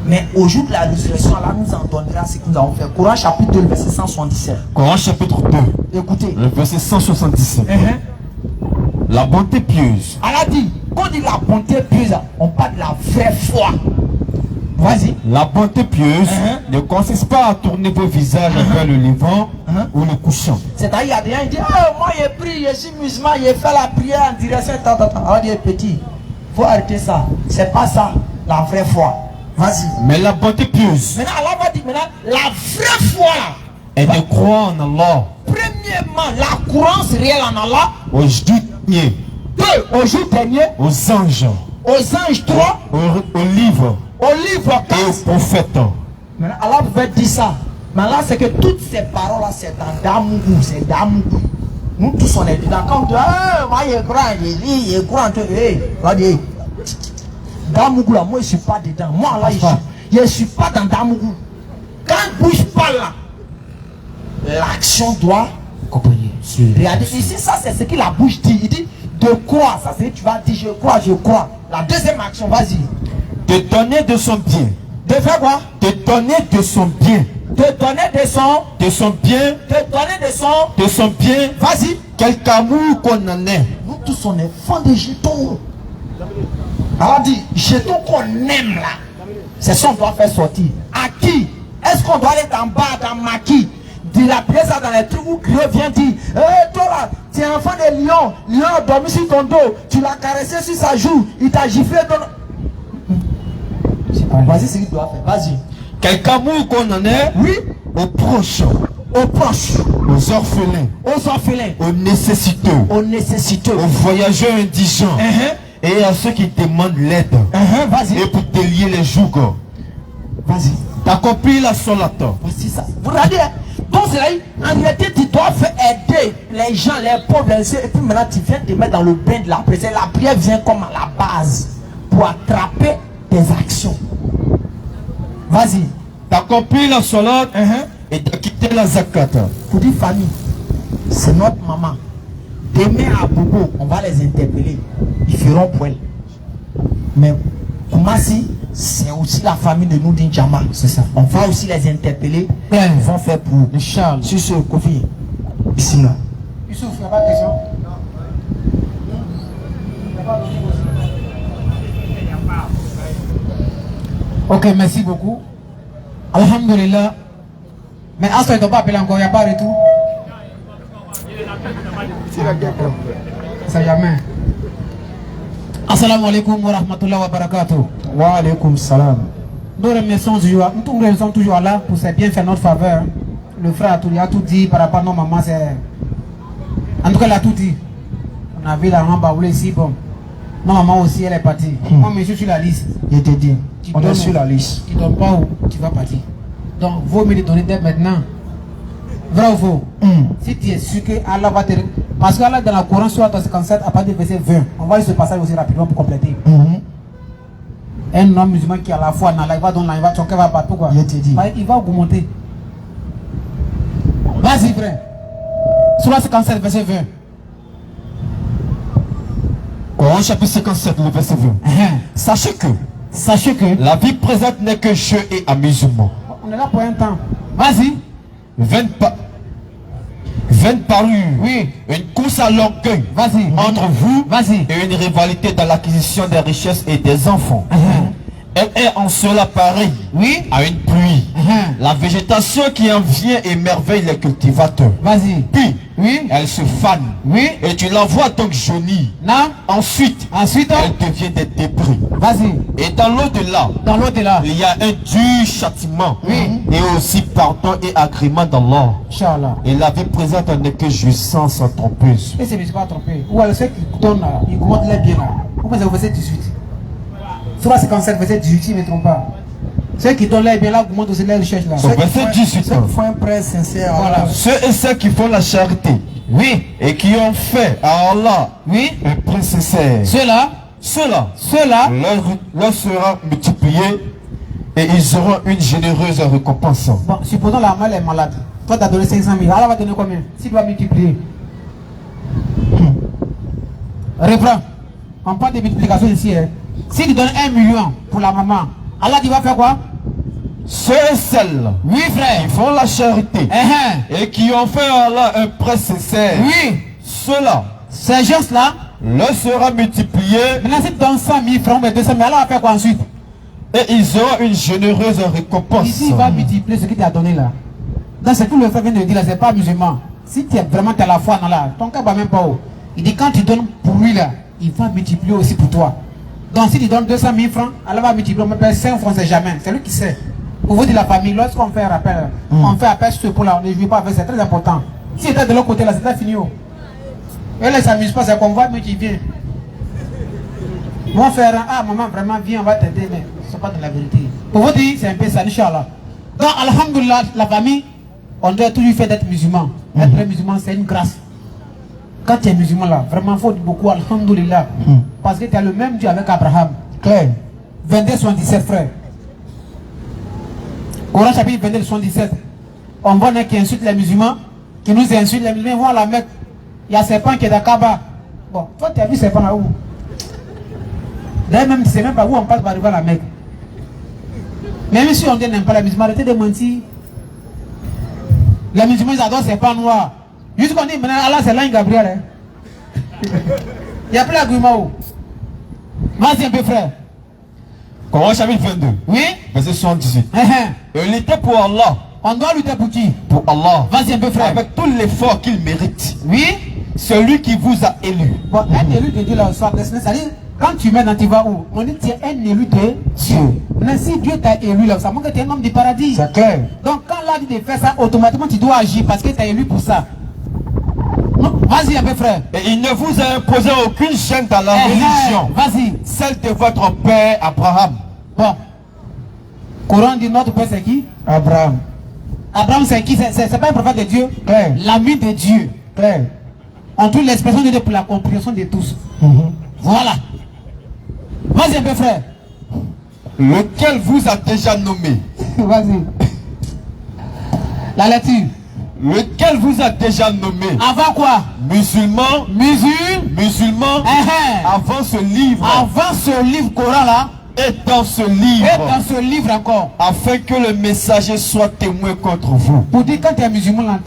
Mais au jour de la résurrection, Allah nous en donnera ce que nous avons fait. Coran chapitre 2, le verset 177. Coran chapitre 2, Écoutez. le verset 177. La bonté pieuse. Allah dit, quand on dit la bonté pieuse, on parle de la vraie foi. Vas-y. La bonté pieuse ne consiste pas à tourner vos visages vers le levant ou le couchant. C'est-à-dire, il y a des gens qui disent, oh, moi j'ai prié, je suis musulman, j'ai fait la prière en direction, On dit, petit, il faut arrêter ça. C'est pas ça, la vraie foi. Vas-y. Mais la bonté pieuse. Maintenant, Allah va dire, maintenant, la vraie foi là. Elle de croire en Allah. Premièrement, la croyance réelle en Allah. Au jour dernier. 2, au jour dernier. Aux anges. Aux anges. 3. Au livre. Au livre 4. Et aux prophètes. Maintenant, Allah pouvait dire ça. Mais là, c'est que toutes ces paroles-là, c'est dans Damougou. C'est Damougou. Nous tous on est dedans. Quand tu moi je crois, je crois, regardez. Damougou là, moi je suis pas dedans. Moi là, je suis pas dans Damougou. Quand il bouge pas là, l'action doit accompagner. Regardez, ici, ça c'est ce que la bouche dit. Il dit de croire. Ça c'est tu vas dire je crois, je crois. La deuxième action, vas-y. De donner de son bien. De faire quoi? De donner de son bien. De donner de son bien. De donner de son bien. Vas-y. Quelque amour qu'on en est. Nous tous on est fans de jetons. Alors dit, jetons qu'on aime là. C'est ça qu'on doit faire sortir. À qui? Est-ce qu'on doit aller en bas, dans Maquis, de la pièce dans les trucs où Dieu vient dire, toi là, tu es enfant de lion, lion a dormi sur ton dos, tu l'as caressé sur sa joue, il t'a giflé ton... Vas-y, c'est ce qu'il doit faire, vas-y. Quelque amour qu'on en est. Oui. Aux proches. Aux proches. Aux orphelins. Aux orphelins. Aux nécessiteux. Aux nécessiteux. Aux voyageurs indigents. Et à ceux qui demandent l'aide. Vas-y. Et pour délier les jougs. Vas-y. T'accomplis la solate. Voici ça. Vous regardez, donc c'est là, en réalité, tu dois faire aider les gens, les pauvres, et puis maintenant tu viens te mettre dans le bain de la prière. La prière vient comme à la base pour attraper tes actions. Vas-y. T'accomplis la solate et t'as quitté la zakat. Pour dire famille, c'est notre maman. Demain à Bobo, on va les interpeller. Ils feront pour elle. Mais Koumassi, c'est aussi la famille de nous d'Injama. C'est ça. On va aussi les interpeller. Et ils vont faire pour le Charles. Sur ce, Kofi. Ici là. Youssouf, il n'y a pas de question. Ok, merci beaucoup. Alhamdulillah. Mais Astor, ils ne t'ont pas appelé encore, il n'y a pas de retour. Ça jamais. Assalamu alaikum wa rahmatullahi wa barakatuh. Wa alaikum salam. Nous remercions toujours Allah pour ses bienfaits en notre faveur. Le frère a tout dit par rapport à nos mamans. En tout cas, il a tout dit. On a vu la rambaoule ici, bon. Nos mamans aussi, elle est partie. Moi, je suis sur la liste. Je te dis, on est sur la liste. Tu ne donnes pas où tu vas partir. Donc, vaut mieux te donner dès maintenant. Vrai ou faux? Si tu es sûr que Allah va te... Parce que Allah dans la Coran, sur 57, à partir du verset 20, on va lire ce passage aussi rapidement pour compléter. Un homme musulman qui a la foi dans Allah, il va dans la, il va, son cœur va partout quoi. Je te dis. Il va augmenter. Vas-y frère. Sur 57, verset 20. Coran chapitre 57, le verset 20. Sachez que la vie présente n'est que jeu et amusement. On est là pour un temps. Vas-y. 20 parures. Oui. Une course à l'orgueil. Vas-y. Entre vous. Vas-y. Et une rivalité dans l'acquisition des richesses et des enfants. Elle est en cela pareille. Oui. À une pluie. La végétation qui en vient émerveille les cultivateurs. Vas-y. Puis, oui. elle se fane. Oui. Et tu la vois donc jaunie. Non. Ensuite, elle devient des débris. Vas-y. Et dans l'au-delà, il y a un dur châtiment. Oui. Et aussi pardon et agrément d'Allah. Inch'Allah. Et la vie présente n'est que jouissance trompeuse. Et c'est pas trompé. Ou alors ceux qui donnent là, ils commandent les biens là. Pourquoi c'est au verset 18? Sur 57, verset 18, je ne me trompe pas. Ceux qui donnent les biens là, augmentent aussi les richesses là. Verset 18. Ceux qui font un prêt sincère. Voilà. Ceux et celles qui font la charité. Oui. Et qui ont fait à Allah. Oui. Un prêt sincère. Ceux-là leur sera multiplié. Et ils auront une généreuse récompense. Bon, supposons la maman est malade. Toi, tu as donné 500 000. Allah va donner combien? S'il doit multiplier. Reprends. On parle de multiplication ici. Hein. Si tu donnes 1 million pour la maman, Allah tu vas faire quoi? Ceux et celles oui, frère. qui font la charité et qui ont fait à Allah un prêt sincère. Oui. Ceux-là, ces gens-là, leur sera multiplié. Maintenant, si tu donnes 100 000 francs, mais 200 000, Allah va faire quoi ensuite? Et ils auront une généreuse récompense. Ici, il va multiplier ce qu'il t'a donné là. Dans ce que le frère vient de dire là, c'est pas musulman. Si tu es vraiment à la foi dans là, ton cas va même pas haut. Il dit quand tu donnes pour lui là, il va multiplier aussi pour toi. Donc si tu donnes 200 000 francs, Allah va multiplier. On appelle 5 francs, c'est jamais. C'est lui qui sait. Pour vous dire la famille, lorsqu'on fait un rappel, on fait appel sur ce point là, on ne joue pas avec, c'est très important. Si tu es de l'autre côté là, c'est très fini. Elle ne s'amuse pas, c'est qu'on voit, mais tu viens. Mon frère, ah maman, vraiment, viens, on va t'aider, mais ce n'est pas de la vérité. Pour vous dire, c'est un peu ça, Inch'Allah. Donc, alhamdoulilah, la famille, on doit toujours faire d'être musulman. Être musulman, c'est une grâce. Quand tu es musulman là, vraiment, il faut dire beaucoup alhamdoulilah. Parce que tu as le même Dieu avec Abraham. Claire. 22, 77, frère. Coran chapitre 22, 77. On voit qui insulte les musulmans, qui nous insulte les musulmans, ils vont à la Mecque. Il y a serpent qui est à Kaaba. Bon, toi tu as vu serpent là où? D'ailleurs, même tu ne sais même pas où on passe pour arriver à la Mecque. Même si on dit n'aime pas les musulmans, arrêtez de mentir. Les musulmans ils adorent serpent noir. Jusqu'on dit maintenant Allah c'est l'ange Gabriel. Il n'y a plus d'argument. Vas-y un peu frère. Coran chapitre 22. Oui. Verset 78. Et il était pour Allah. On doit lutter pour qui? Pour Allah. Vas-y un peu frère. Avec tout l'effort qu'il mérite. Oui. Celui qui vous a élu. Bon, un élu de Dieu là, soit destiné, c'est-à-dire, quand tu mets dans tu vas où? On dit que tu es un élu de Dieu. Mais si Dieu t'a élu là, ça montre que tu es un homme du paradis. C'est clair. Donc quand Allah dit de faire ça, automatiquement tu dois agir parce que tu es élu pour ça. Vas-y un peu frère. Et il ne vous a imposé aucune chaîne dans la religion. Vas-y. Celle de votre père Abraham. Bon. Coran dit notre père c'est qui? Abraham. Abraham c'est qui? C'est pas un prophète de Dieu? Claire. L'ami de Dieu. Claire. On trouve l'expression de Dieu pour la compréhension de tous. Voilà. Vas-y un peu frère. Lequel vous a déjà nommé. Vas-y. La lecture. Lequel vous a déjà nommé. Avant quoi? Musulman. Musulman. Avant ce livre. Avant ce livre Coran là. Et dans ce livre. Et dans ce livre encore. Afin que le messager soit témoin contre vous. Pour dire quand tu es musulman là,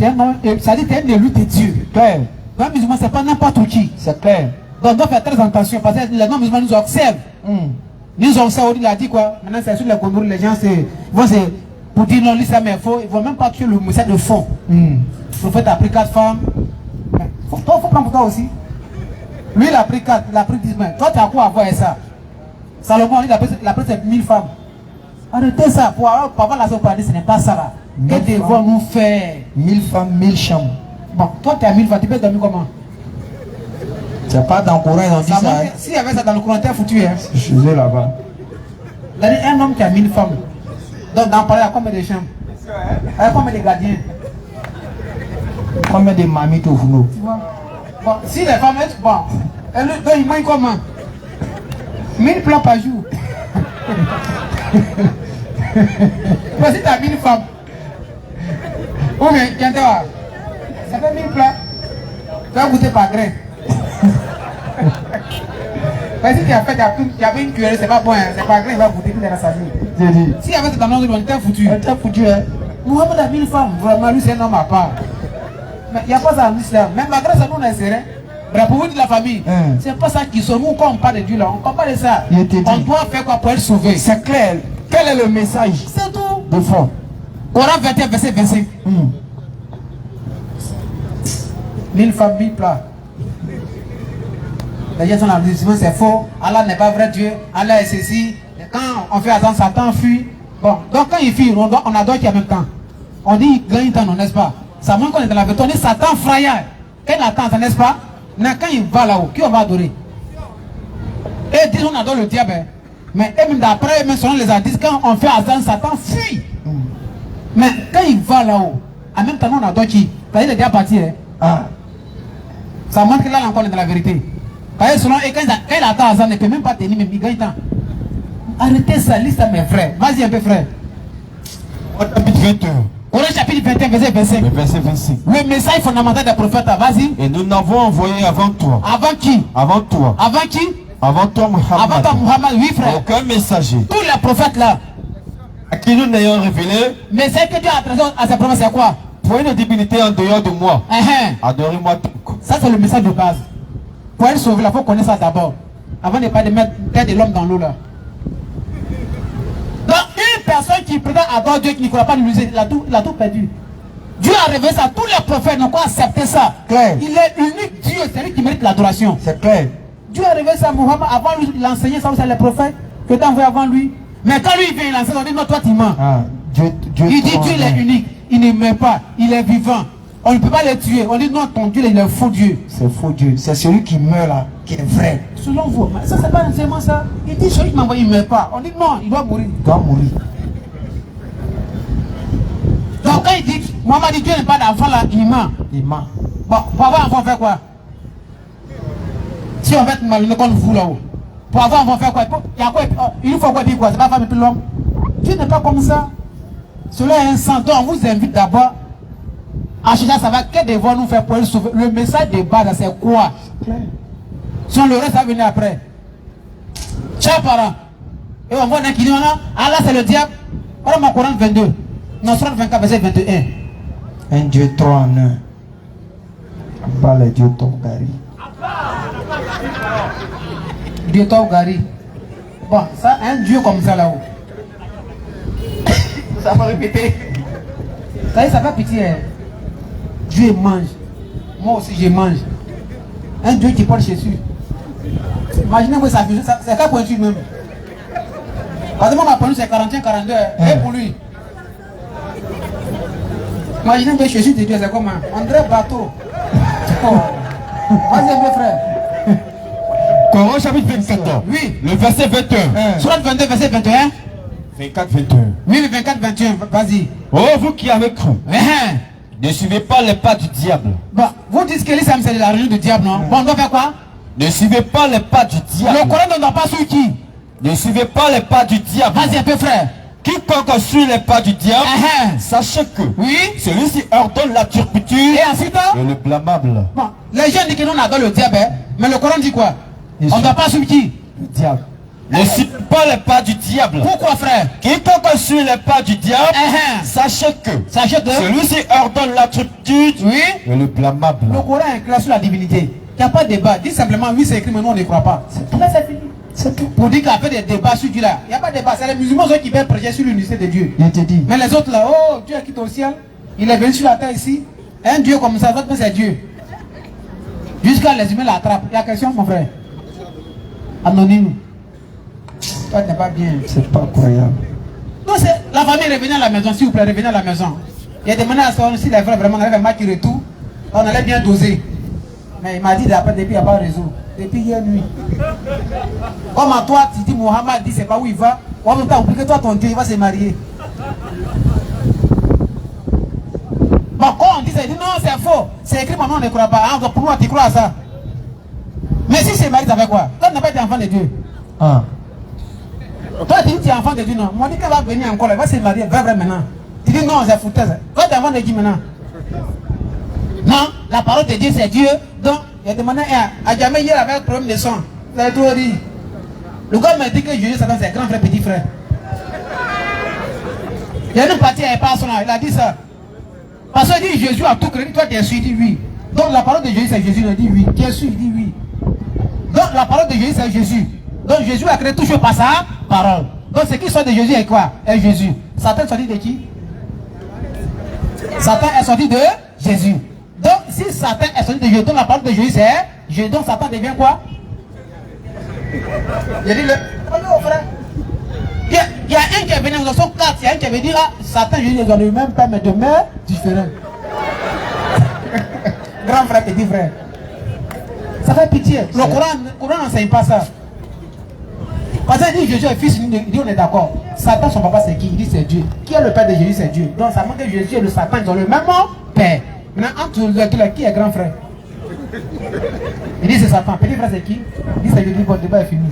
ça dit que tu es un élu de Dieu. Claire. Un musulman c'est pas n'importe qui. C'est clair. Donc on doit faire très attention parce que les non-musulmans nous observent. Nous observent, il a dit quoi? Maintenant c'est sur les Congours, les gens vont se... Pour dire non, l'islam est faux, ils ne vont même pas tuer le message de fond. Le prophète a pris 4 femmes. Il faut prendre pour toi aussi. Lui il a pris 4, il a pris 10 mains. Toi tu as quoi à voir avec ça? Salomon il a pris 1000 femmes. Arrêtez ça, pour avoir la paradis, ce n'est pas ça là. Que devons-nous faire? 1000 femmes, 1000 chambres. Bon, toi tu as 1000 femmes, tu peux dormir comment? C'est pas dans le Coran, ils ont dit ça. S'il y avait ça dans le Coran, tu es foutu. Hein? Je suis là-bas. Un homme qui a 1000 femmes. Donc dans le palais, il y a combien de chambres? Il y a combien de gardiens? Combien de mamies au fourneau? Bon, si les femmes, bon, donc ils mangent comment? 1000 plats par jour. Mais si tu as 1000 femmes, ou bien, tiens, ça fait 1000 plats. Tu vas goûter par grain. Mais si tu as fait, tu as une cuillère, c'est pas bon, hein. C'est pas grain, il va goûter, puis il va s'asseoir. Si il y avait cette annonce, on était foutu. On était foutu, hein. Mohamed a 1000 femmes, vraiment, lui c'est un homme à part. Mais il n'y a pas ça en islam. Même malgré ça, nous on est serein. Mais pour vous dire la famille, c'est pas ça qui sauve. Nous, quand on parle de Dieu là, on parle pas de ça. On doit faire quoi pour être sauvé? C'est clair. Quel est le message? C'est tout. De fond. Coran 21, verset 25. 1000 femmes, 1000 plats. Les gens sont dans le musulman, c'est faux. Allah n'est pas vrai Dieu. Allah est ceci. Et quand on fait attendre, Satan fuit. Bon, donc quand il fuit, on adore qui en même temps. On dit il gagne temps, n'est-ce pas? Ça montre qu'on est dans la vérité. On dit Satan frayeur. Quand il attend, n'est-ce pas? Mais quand il va là-haut, qui on va adorer? Et disons on adore le diable. Mais même d'après, même selon les artistes, quand on fait attendre, Satan fuit. Mais quand il va là-haut, en même temps, on adore qui? C'est-à-dire le diable parti. Ça montre que là encore on est dans la vérité. Quand il attend Hassan, il ne peut même pas tenir, mais il gagne temps. Arrêtez ça, l'islam mes frères. Vas-y un peu frère. Chapitre 21. Coran chapitre 21, verset 25. Verset 25. Le message fondamental des prophètes, vas-y. Et nous n'avons envoyé avant toi. Avant qui? Avant toi. Avant qui? Avant toi, Muhammad. Avant toi, Muhammad, oui frère. Aucun messager. Tous les prophètes là. À qui nous n'ayons révélé. Mais c'est que Dieu a adressé à ses prophètes, c'est quoi? Pour une divinité en dehors de moi. Adorez-moi tout. Ça c'est le message de base. Pour être sauvé, il faut connaître ça d'abord. Avant de ne pas de mettre de l'homme dans l'eau là. Donc une personne qui prétend adorer Dieu, qui ne croit pas nous, il a tout perdu. Dieu a révélé ça, tous les prophètes n'ont pas accepté ça. Claire. Il est unique Dieu, c'est lui qui mérite l'adoration. C'est clair. Dieu a révélé ça à Muhammad, avant lui, il a enseigné ça aux les prophètes, que tu as envoyé avant lui. Mais quand lui il vient, il enseigne, on dit non, toi tu mens. Dieu Il dit Dieu il est unique, il ne meurt pas, il est vivant. On ne peut pas le tuer. On dit non, ton Dieu il est faux Dieu. C'est faux Dieu. C'est celui qui meurt là, qui est vrai. Selon vous, ça c'est pas nécessairement ça. Il dit celui qui m'a envoyé il ne meurt pas. On dit non, il doit mourir. Il doit mourir. Donc quand il dit, Mohamed dit Dieu n'est pas d'enfant là, il ment. Il ment. Bon, pour avoir un enfant, on fait quoi? Si on va être malhonnête comme vous là-haut, pour avoir, on va faire quoi? Il y a quoi? Il faut quoi dire quoi? C'est pas femme et puis l'homme. Dieu n'est pas comme ça. Cela est un sens. Donc on vous invite d'abord à chercher à savoir quel devoir nous faire pour le sauver. Le message de base, c'est quoi? Sinon le reste va venir après. Ciao parents. Et on voit un qui dit, ah là c'est le diable. Voilà mon Coran 22. Non, Sourate 24, verset 21. Un Dieu 3 en 1. Pas le Dieu Tongari. Dieu Tongari. Bon, ça, un Dieu comme ça là-haut. Ça va répéter. Ça y est, ça fait pitié. Hein. Dieu mange. Moi aussi je mange. Un Dieu qui porte Jésus. Imaginez-moi ça, c'est qu'à pointure même. Parce que moi ma pointure c'est 41, 42. Et pour lui. Imaginez-moi Jésus de Dieu, c'est comment? André Bateau. Oh. Vas-y mes frères. Coran chapitre 24. Oui. Le verset 21. Sourate 22, verset 21. 24, 21. Oui, le 24, 21. Vas-y. Oh, vous qui avez cru, ne suivez pas les pas du diable. Bon, vous dites que l'islam c'est la religion du diable, non? Bon, on doit faire quoi? Ne suivez pas les pas du diable. Le Coran ne doit pas suivre qui? Ne suivez pas les pas du diable. Vas-y un peu frère. Quiconque suit les pas du diable, sachez que oui, celui-ci ordonne la turpitude et ensuite et le blâmable. Bon, les gens disent que nous on adore le diable, hein? Mais le Coran dit quoi? On ne doit pas suivre qui? Le diable. Ne suivez pas les pas du diable. Pourquoi frère? Quiconque suit les pas du diable, sachez que celui-ci ordonne la turpitude et le blâmable. Le Coran est clair sur la divinité. Il n'y a pas de débat. Dis simplement oui c'est écrit mais nous on ne croit pas. C'est fini. C'est tout. Pour dire qu'il y a fait des débats sur Dieu là. Il n'y a pas de débat. C'est les musulmans qui viennent prêcher sur l'unité de Dieu. Il te dit. Mais les autres là, oh Dieu est quitté au ciel. Il est venu sur la terre ici. Un Dieu comme ça, votre c'est Dieu. Jusqu'à les humains l'attrapent. Il y a question mon frère. Anonyme. Toi t'es pas bien. C'est pas croyable. Non, c'est la famille revenez à la maison, s'il vous plaît, revenez à la maison. Il a demandé à son si les frères vraiment avaient un match retour, on allait bien doser. Mais il m'a dit d'après depuis il n'y a pas de réseau. Depuis hier nuit. Comme à toi, tu dis Mohamed dit c'est pas où il va. On va t'oublier que toi ton Dieu il va se marier. Bon, quand on dit ça, il dit non, c'est faux. C'est écrit, maman on ne croit pas. Hein, pour moi, tu crois à ça. Mais si c'est marié, ça fait quoi? Toi, tu n'as pas été enfant de Dieu. Ah. Toi, tu dis tu es enfant de Dieu, non. Moi, je dis qu'elle va venir encore, elle va se marier, vrai maintenant. Tu dis non, c'est foutaise. Toi, tu es enfant de Dieu maintenant. Non, la parole de Dieu, c'est Dieu. Donc, il a demandé à jamais hier avec le problème de sang. Vous avez trop dit. Le gars m'a dit que Jésus, c'est grand frère, petit frère. Il y a une partie, elle passe là, il a dit ça. Parce qu'il dit Jésus a tout créé, toi tu es sûr, il dit oui. Donc la parole de Jésus, c'est Jésus, il dit oui. Tu es sûr, il dit oui. Donc la parole de Jésus, c'est Jésus. Donc Jésus a créé tout chose par sa parole. Donc ce qui sort de Jésus est quoi? Est Jésus. Satan est sorti de qui? Satan est sorti de Jésus. Donc si Satan est sorti de Jésus, donc la parole de Jésus c'est Jésus. Donc Satan devient quoi? J'ai dit le... Oh, frère. Il y a un qui est venu dans son cadre, il y a un qui avait dit ah, Satan, Jésus, ils ont le même père mais de mère différente. Grand frère, petit frère. Ça fait pitié. Le Coran n'enseigne pas ça. Parce qu'il dit Jésus est fils, il dit on est d'accord. Satan, son papa c'est qui? Il dit c'est Dieu. Qui est le père de Jésus? C'est Dieu. Donc ça montre que Jésus et le Satan, ils ont le même père. Maintenant, entre les deux, qui est grand frère? Il dit c'est Satan. Petit frère c'est qui? Il dit c'est Jésus. Bon, le débat est fini.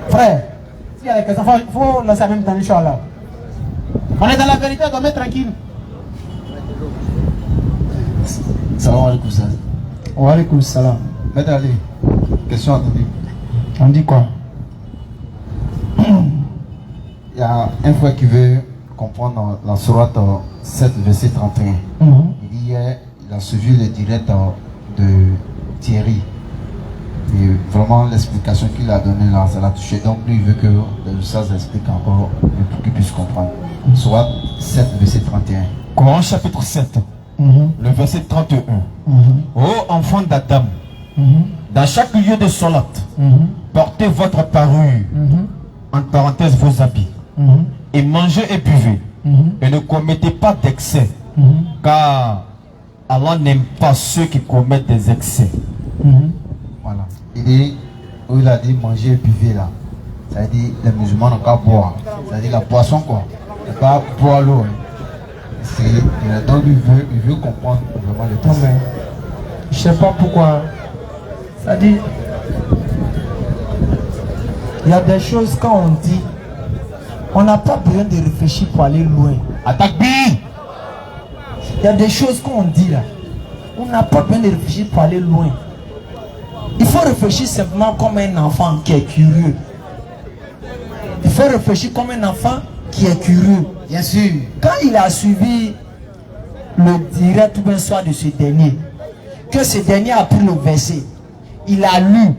Frère, s'il y a des questions, il faut lancer en même temps, Inch'Allah. On est dans la vérité, on doit mettre tranquille. Salam alaikum ça. Wa alaikum salam. Maître Ali, question attendue. On dit quoi? Il y a un frère qui veut comprendre la sourate 7, verset 31. Il dit hier, il a suivi le direct de Thierry. Et vraiment, l'explication qu'il a donnée là, ça l'a touché. Donc, lui, il veut que le Saz explique encore pour qu'il puisse comprendre. Sourate 7, verset 31. Coran chapitre 7, le verset 31. Ô enfants d'Adam, dans chaque lieu de solat, portez votre parure, entre parenthèses vos habits, et mangez et buvez, et ne commettez pas d'excès, car Allah n'aime pas ceux qui commettent des excès. Voilà. Il a dit manger et buvez là. Ça veut dire les musulmans n'ont qu'à boire. Ça veut dire la boisson quoi. Il ne pas boire l'eau. Donc il veut comprendre vraiment le temps. Je ne sais pas pourquoi C'est-à-dire, il y a des choses quand on dit, on n'a pas besoin de réfléchir pour aller loin. Attaque B. Il y a des choses qu'on dit là, on n'a pas besoin de réfléchir pour aller loin. Il faut réfléchir simplement comme un enfant qui est curieux. Il faut réfléchir comme un enfant qui est curieux. Bien sûr. Quand il a suivi le direct ou bien soit de ce dernier, que ce dernier a pris le verset, il a lu,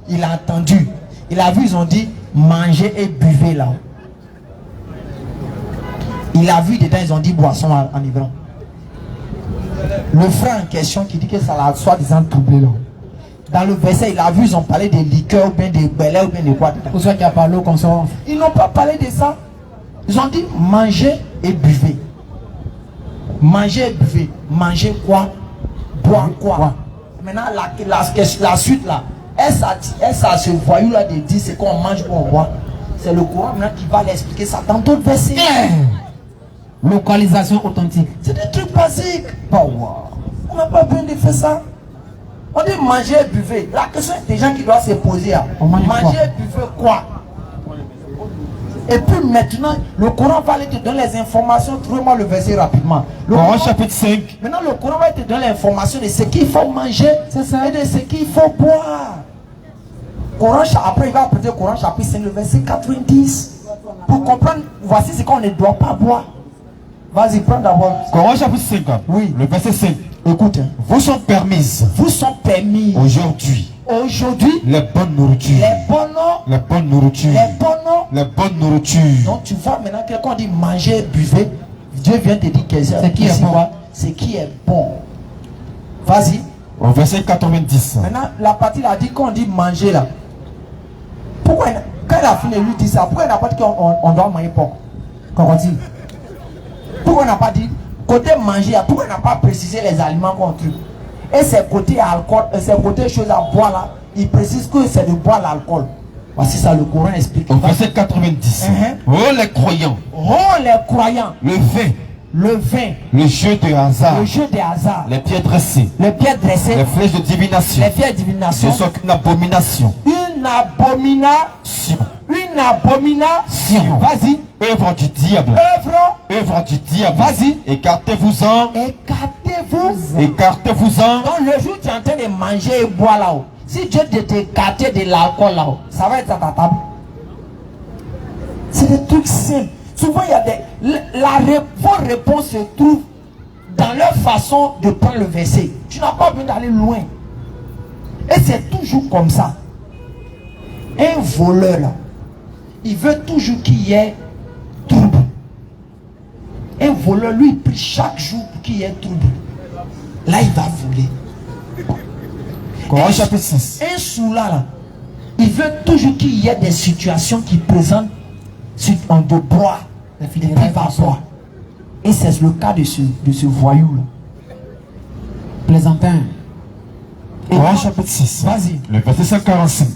il a entendu, il a vu, ils ont dit mangez et buvez là. Il a vu dedans, ils ont dit boisson enivrant. Le frère en question qui dit que ça l'a soi-disant troublé là. Dans le verset, il a vu, ils ont parlé de liqueur ou bien de belais ou bien de quoi. Pour ceux qui a parlé au consort. Ils n'ont pas parlé de ça. Ils ont dit mangez et buvez. Mangez et buvez. Mangez quoi? Boire quoi? Maintenant, la suite là, est-ce à ce voyou là de dire c'est qu'on mange ou on boit? C'est le Coran maintenant qui va l'expliquer ça dans d'autres versets. Localisation authentique. C'est des trucs basiques. On n'a pas besoin de faire ça. On dit manger et buvez. La question est des gens qui doivent se poser. Manger et buvez quoi? Et puis maintenant, le Coran va aller te donner les informations. Trouvez-moi le verset rapidement. Le Coran chapitre 5. Maintenant, le Coran va te donner l'information de ce qu'il faut manger et de ce qu'il faut boire. Coran, après, il va apprendre le Coran chapitre 5, le verset 90. Pour comprendre, voici ce qu'on ne doit pas boire. Vas-y, prends d'abord. Coran chapitre 5. Oui. Le verset 5. Écoute. Vous sont permises. Vous sont permis. Aujourd'hui. Aujourd'hui. Les bonnes nourritures. Les bonnes nourritures. Les bonnes nourritures. Donc tu vois maintenant quelqu'un dit manger, buvez. Dieu vient te dire que c'est qui est bon. C'est qui est bon. Vas-y. Au verset 90. Maintenant la partie là dit qu'on dit manger là. Pourquoi quand il a fini de lui dire ça, pourquoi il n'a pas dit qu'on doit manger porc? Qu'on dit. Pourquoi on n'a pas dit côté manger, pourquoi on n'a pas précisé les aliments qu'on trouve? Et ces côtés alcool, ces côtés choses à boire là, il précise que c'est de boire l'alcool. Voici ça, le Coran explique. Au verset 90. Oh les croyants. Oh les croyants. Le vin. Le vin. Le jeu de hasard. Le jeu de hasard. Les pieds dressés. Les pieds dressés. Les flèches de divination. Les flèches de divination. Ce sont une abomination. Une abomination. Une abomination. Vas-y. Œuvre du diable. Œuvre du diable. Vas-y. Écartez-vous-en. Écartez-vous. Écartez-vous-en. Donc le jour où tu es en train de manger et boire là-haut, si Dieu te écarter de l'alcool là-haut, ça va être à ta table. C'est des trucs simples. Souvent il y a des... Vos réponses se trouvent dans leur façon de prendre le verset. Tu n'as pas besoin d'aller loin. Et c'est toujours comme ça. Un voleur là, il veut toujours qu'il y ait trouble. Un voleur, lui, il prie chaque jour pour qu'il y ait trouble. Là, il va voler. Coran chapitre 6. Un soula là, il veut toujours qu'il y ait des situations qui présentent de boire. Et puis il va boire. Et c'est le cas de ce voyou là. Plaisantin. Coran chapitre 6. Vas-y. Le verset 145.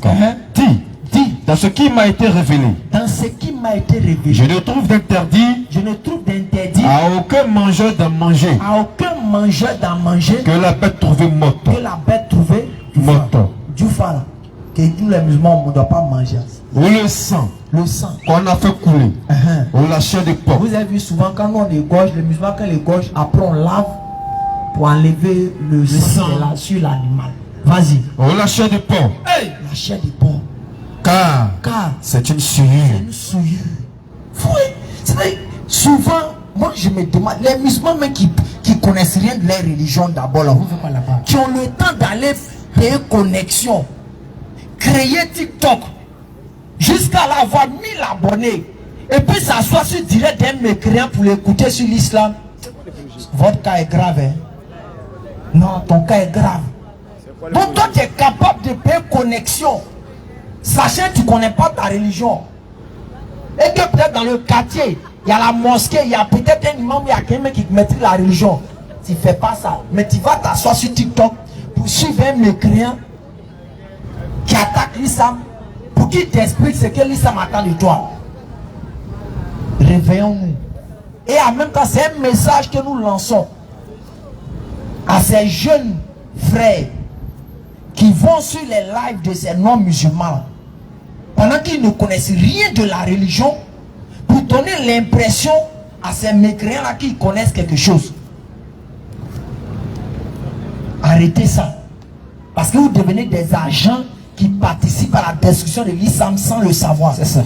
Dis, dans ce qui m'a été révélé. Dans ce qui m'a été révélé. Je ne trouve d'interdit. Je ne trouve d'interdit. À aucun mangeur d'en manger. À aucun mangeur d'en manger. Que la bête trouvée morte. Que la bête trouvée morte. Du phare. Que tous les musulmans ne doivent pas manger. Ou le sang. Le sang. Qu'on a fait couler. Ou la chair de porc. Vous avez vu souvent quand on égorge, les musulmans quand on égorge, après on lave pour enlever le sang sur l'animal. Vas-y. Ou la chair de porc. Hey, la chair de porc. Car c'est une souillure. C'est une souillure. Oui. C'est-à-dire, souvent, moi je me demande, les musulmans même qui connaissent rien de leur religion d'abord là, qui ont le temps d'aller payer connexion, créer TikTok, jusqu'à l'avoir 1000 abonnés, et puis s'asseoir sur direct d'un mécréant pour l'écouter sur l'islam. Votre cas est grave, hein? Non, ton cas est grave. Donc toi tu es capable de payer connexion, sachant que tu ne connais pas ta religion. Et que peut-être dans le quartier, il y a la mosquée, il y a peut-être un imam, il y a quelqu'un qui maîtrise la religion. Tu ne fais pas ça. Mais tu vas t'asseoir sur TikTok pour suivre un mécréant qui attaque l'islam, pour qu'il t'explique ce que l'islam attend de toi. Réveillons-nous. Et en même temps, c'est un message que nous lançons à ces jeunes frères. qui vont sur les lives de ces non-musulmans, pendant qu'ils ne connaissent rien de la religion, pour donner l'impression à ces mécréants-là qu'ils connaissent quelque chose. Arrêtez ça. Parce que vous devenez des agents qui participent à la destruction de l'islam sans le savoir. C'est ça.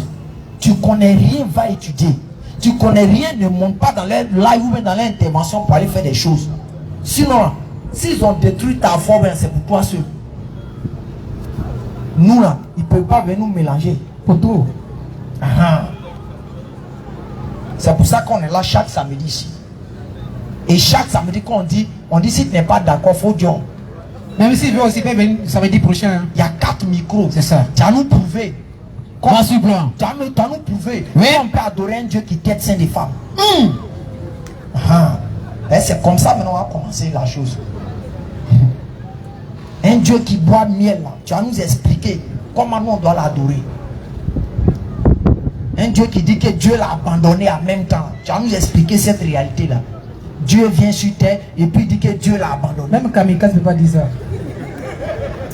Tu connais rien, va étudier. Tu connais rien, ne monte pas dans leur live ou dans leur intervention pour aller faire des choses. Sinon, s'ils ont détruit ta foi, ben c'est pour toi seul. Nous là, ils ne peuvent pas venir nous mélanger. Pour tout. C'est pour ça qu'on est là chaque samedi ici. Et chaque samedi qu'on dit, on dit si tu n'es pas d'accord, il faut dire. Même s'il veut aussi venir samedi prochain. Hein. Il y a 4 micros. C'est ça. Tu as nous prouvé. Tu as nous prouvé. Oui. On peut adorer un Dieu qui tête saint des femmes. C'est comme ça maintenant on va commencer la chose. Un Dieu qui boit miel là. Tu vas nous expliquer comment nous on doit l'adorer. Un Dieu qui dit que Dieu l'a abandonné en même temps. Tu vas nous expliquer cette réalité là. Dieu vient sur terre et puis dit que Dieu l'a abandonné. Même Kamikaze ne peut pas dire ça.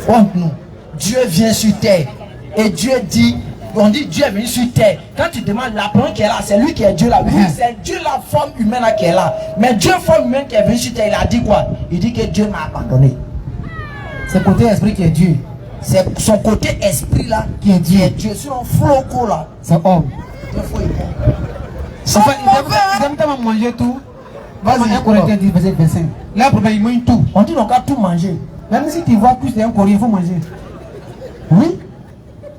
Honte-nous. Dieu vient sur terre et Dieu dit, on dit Dieu est venu sur terre. Quand tu demandes la première qui est là, c'est lui qui est Dieu là. Oui, c'est Dieu la forme humaine là qui est là. Mais Dieu forme humaine qui est venu sur terre, il a dit quoi? Il dit que Dieu m'a abandonné. C'est côté esprit qui est Dieu. C'est son côté esprit là qui est Dieu. Sur un floco là. C'est homme. Enfin, ils aiment tellement manger tout. Vas-y, 1 Corinthiens 10, verset 25. Là, pour ils mangent tout. On dit qu'on a tout manger. Même si tu vois plus d'un Corinthien, il faut manger. Oui.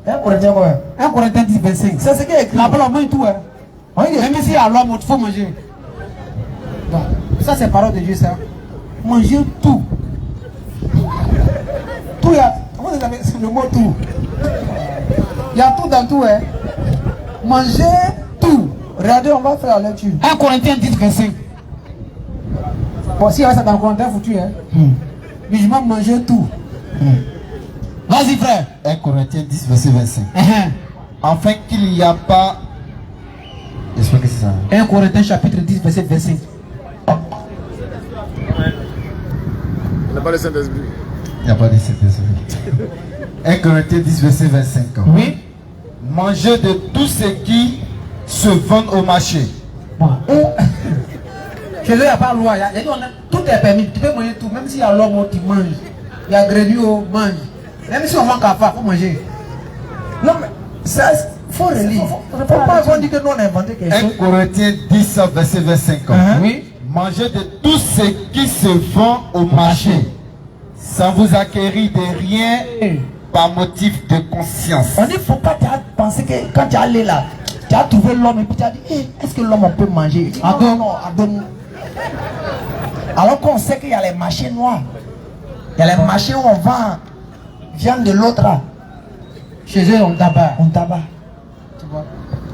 1 Corinthiens quoi? 1 Corinthiens 10, 25. C'est ce qui est écrit. Là-bas, on mange tout. Hein. Même si à l'homme, il faut manger. Donc, ça, c'est parole de Dieu, ça. Manger tout. Tout, il y a. Comment vous avez le mot tout? Il y a tout dans tout, hein. Manger tout. Regardez, on va faire la lecture. 1 Corinthiens 10, 25. Bon, si il y a ça dans le Corinthien, foutu, hein. Musulman manger tout. Vas-y, frère. 1 Corinthiens 10, verset 25. Afin qu'il n'y a pas... J'espère que c'est ça. 1 Corinthiens chapitre 10, verset 25. Il n'y a pas de Saint-Esprit. Il n'y a pas de Saint-Esprit. 1 Corinthiens 10, verset 25. Oui. Mangez de tout ce qui se vend au marché. Bon. Chez eux, il n'y a pas de loi. Tout est permis. Tu peux manger tout. Même s'il y a l'homme qui mange. Il y a grenouille, mange. Même si on vend café, il faut manger. Non, mais ça, il faut relire. Il ne faut pas dire que nous on a inventé quelque chose. 1 Corinthiens 10, verset 25. Oui. Mangez de tout ce qui se vend au marché, sans vous acquérir de rien par motif de conscience. On dit, il ne faut pas penser que quand tu es allé là, tu as trouvé l'homme et puis tu as dit, hey, est-ce que l'homme peut manger? Il dit, non, adonne. Alors qu'on sait qu'il y a les marchés noirs. Il y a les marchés où on vend viande de l'autre là. Chez eux, on tabac. On tabac. Tu vois.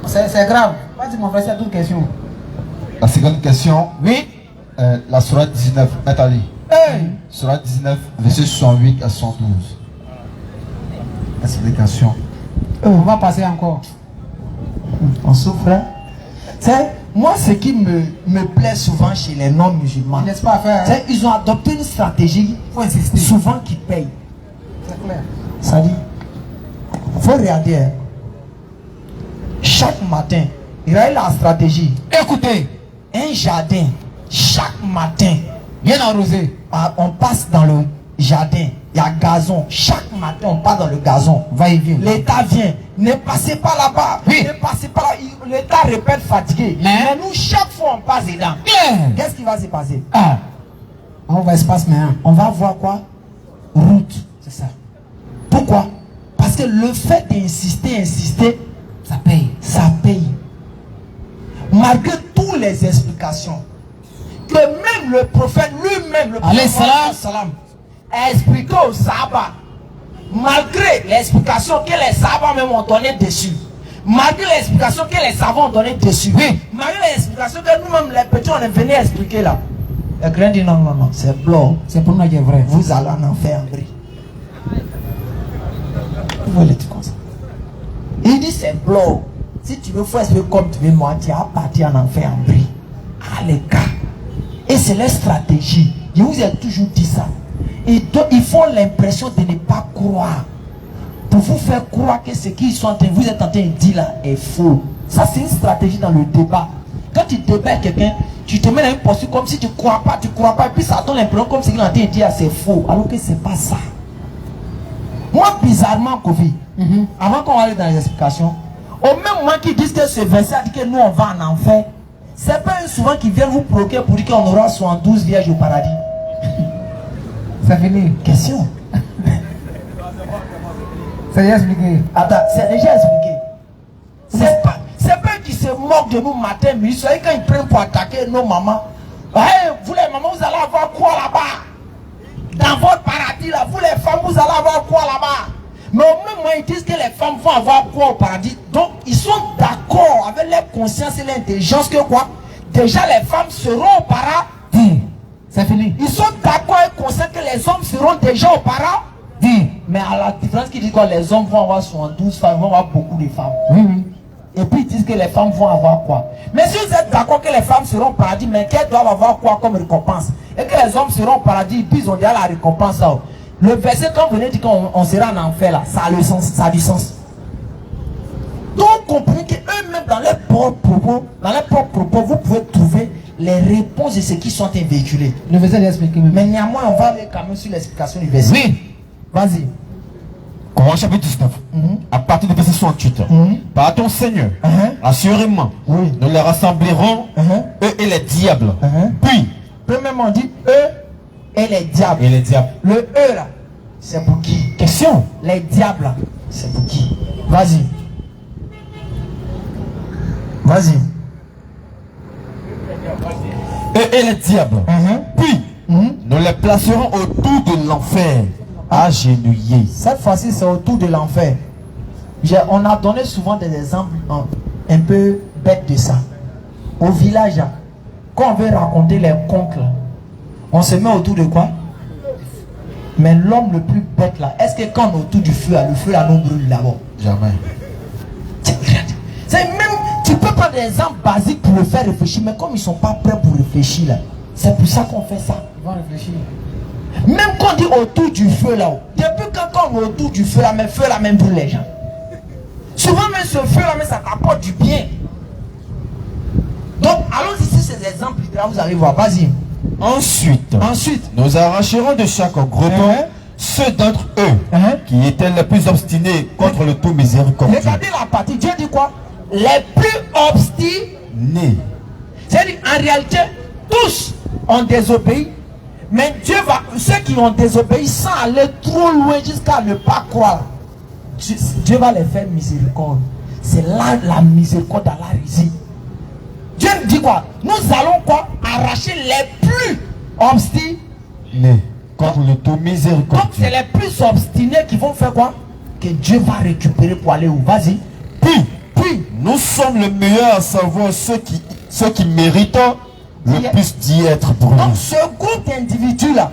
C'est grave. Vas-y, mon frère, c'est toute question. La seconde question. Oui. La sourate 19. Attendez. Sourate 19, verset 68 à 112. Explication. On va passer encore. On souffre. Hein? C'est moi ce qui me plaît souvent chez les non-musulmans. N'est-ce pas faire? C'est ils ont adopté une stratégie. Faut insister. Souvent qui paye. C'est clair. Ça dit. Faut regarder. Hein. Chaque matin, il y a la stratégie. Écoutez. Un jardin. Chaque matin. Bien arrosé. On passe dans le jardin. Il y a gazon. Chaque matin, on passe dans le gazon. Va et vient. L'État vient. Ne passez pas là-bas. Oui. Ne passez pas là. L'État répète fatigué. Mais nous, chaque fois, on passe dedans. Qu'est-ce qui va se passer? On va espace maintenant. On va voir quoi? Route. C'est ça. Pourquoi? Parce que le fait d'insister, ça paye. Ça paye. Malgré toutes les explications que même le prophète lui-même, le prophète salam, a expliqué aux Sahaba, malgré l'explication que les Sahaba même ont donné dessus, malgré l'explication que les savants ont donné dessus, malgré l'explication que nous-mêmes les petits on est venu expliquer là, le grand dit non, c'est blanc. C'est pour nous qui est vrai. Vous allez en enfer en bris. Vous voyez comme ça. Il dit c'est blanc. Si tu veux faire ce comme tu veux, moi, tu as parti en enfer en bris. Ah les gars. Et c'est leur stratégie. Je vous ai toujours dit ça. ils font l'impression de ne pas croire. Pour vous faire croire que ce qu'ils sont en train, vous êtes en train de dire là est faux. Ça, c'est une stratégie dans le débat. Quand tu débats quelqu'un, tu te mets dans une posture comme si tu ne crois pas, et puis ça donne l'impression comme si ce qu'il est en train de dire c'est faux. Alors que c'est pas ça. Moi, bizarrement, Kofi, avant qu'on aille dans les explications, au même moment qu'ils disent que ce verset a dit que nous on va en enfer, c'est pas eux souvent qui viennent vous provoquer pour dire qu'on aura 72 vierges au paradis. Ça finit. Question. C'est déjà expliqué. Attends, c'est déjà expliqué. C'est pas eux qui se moquent de nous matin, midi, soir, quand ils prennent pour attaquer nos mamans. Hey, vous les mamans, vous allez avoir quoi là-bas? Dans votre paradis là, vous les femmes, vous allez avoir quoi là-bas? Mais au même moment, ils disent que les femmes vont avoir quoi au paradis. Donc, ils sont d'accord avec leur conscience et l'intelligence que quoi? Déjà, les femmes seront au paradis. C'est fini. Ils sont d'accord et conscients que les hommes seront déjà au paradis. Mais à la différence qu'ils disent que les hommes vont avoir 72 femmes, ils vont avoir beaucoup de femmes. Oui, oui. Et puis ils disent que les femmes vont avoir quoi? Mais si vous êtes d'accord que les femmes seront au paradis, mais qu'elles doivent avoir quoi comme récompense? Et que les hommes seront au paradis, puis ils ont déjà la récompense là. Le verset, quand vous venez dire qu'on sera en enfer là, ça a le sens, ça a du sens. Donc comprenez qu'eux-mêmes dans leurs propres propos, vous pouvez trouver les réponses de ce qui sont véhiculés. Le verset est expliqué. Mais néanmoins, on va aller quand même sur l'explication du verset. Oui. Vas-y. Coran chapitre 19, à partir du verset 68. Par ton Seigneur, assurément, Oui. nous les rassemblerons, eux et les diables. Puis, Premièrement, on dit eux et les diables. et les diables. Le eux là, c'est pour qui? Question. Les diables là, c'est pour qui? Vas-y. Vas-y. Eux et les diables. Puis, nous les placerons autour de l'enfer, agenouillés. Cette fois-ci, c'est autour de l'enfer. On a donné souvent des exemples un peu bêtes de ça. Au village, là, quand on veut raconter les contes, là, on se met autour de quoi? Mais l'homme le plus bête là, est-ce que quand on est autour du feu, le feu là nous brûle d'abord? Jamais. C'est même, tu peux prendre des exemples basiques pour le faire réfléchir, mais comme ils ne sont pas prêts pour réfléchir là, c'est pour ça qu'on fait ça. Ils vont réfléchir. Même quand on dit autour du feu là, depuis quand on est autour du feu là, mais le feu là même brûle les gens. Souvent même ce feu là, mais ça t'apporte du bien. Donc allons ici ces exemples là, vous allez voir, vas-y. Ensuite, nous arracherons de chaque groupe ceux d'entre eux qui étaient les plus obstinés contre le tout miséricordieux. Regardez la partie, Dieu dit quoi? Les plus obstinés. C'est-à-dire en réalité, tous ont désobéi. Mais Dieu va, ceux qui ont désobéi sans aller trop loin jusqu'à ne pas croire, Dieu va les faire miséricorde. C'est là la miséricorde à la réside. Dieu dit quoi? Nous allons quoi? Arracher les plus obstinés. Contre le tout Donc miséricordieux. c'est les plus obstinés qui vont faire quoi? Que Dieu va récupérer pour aller où? Vas-y. Puis, nous sommes les meilleurs à savoir ceux qui méritent le plus d'y être brûlés. Donc ce groupe d'individus là,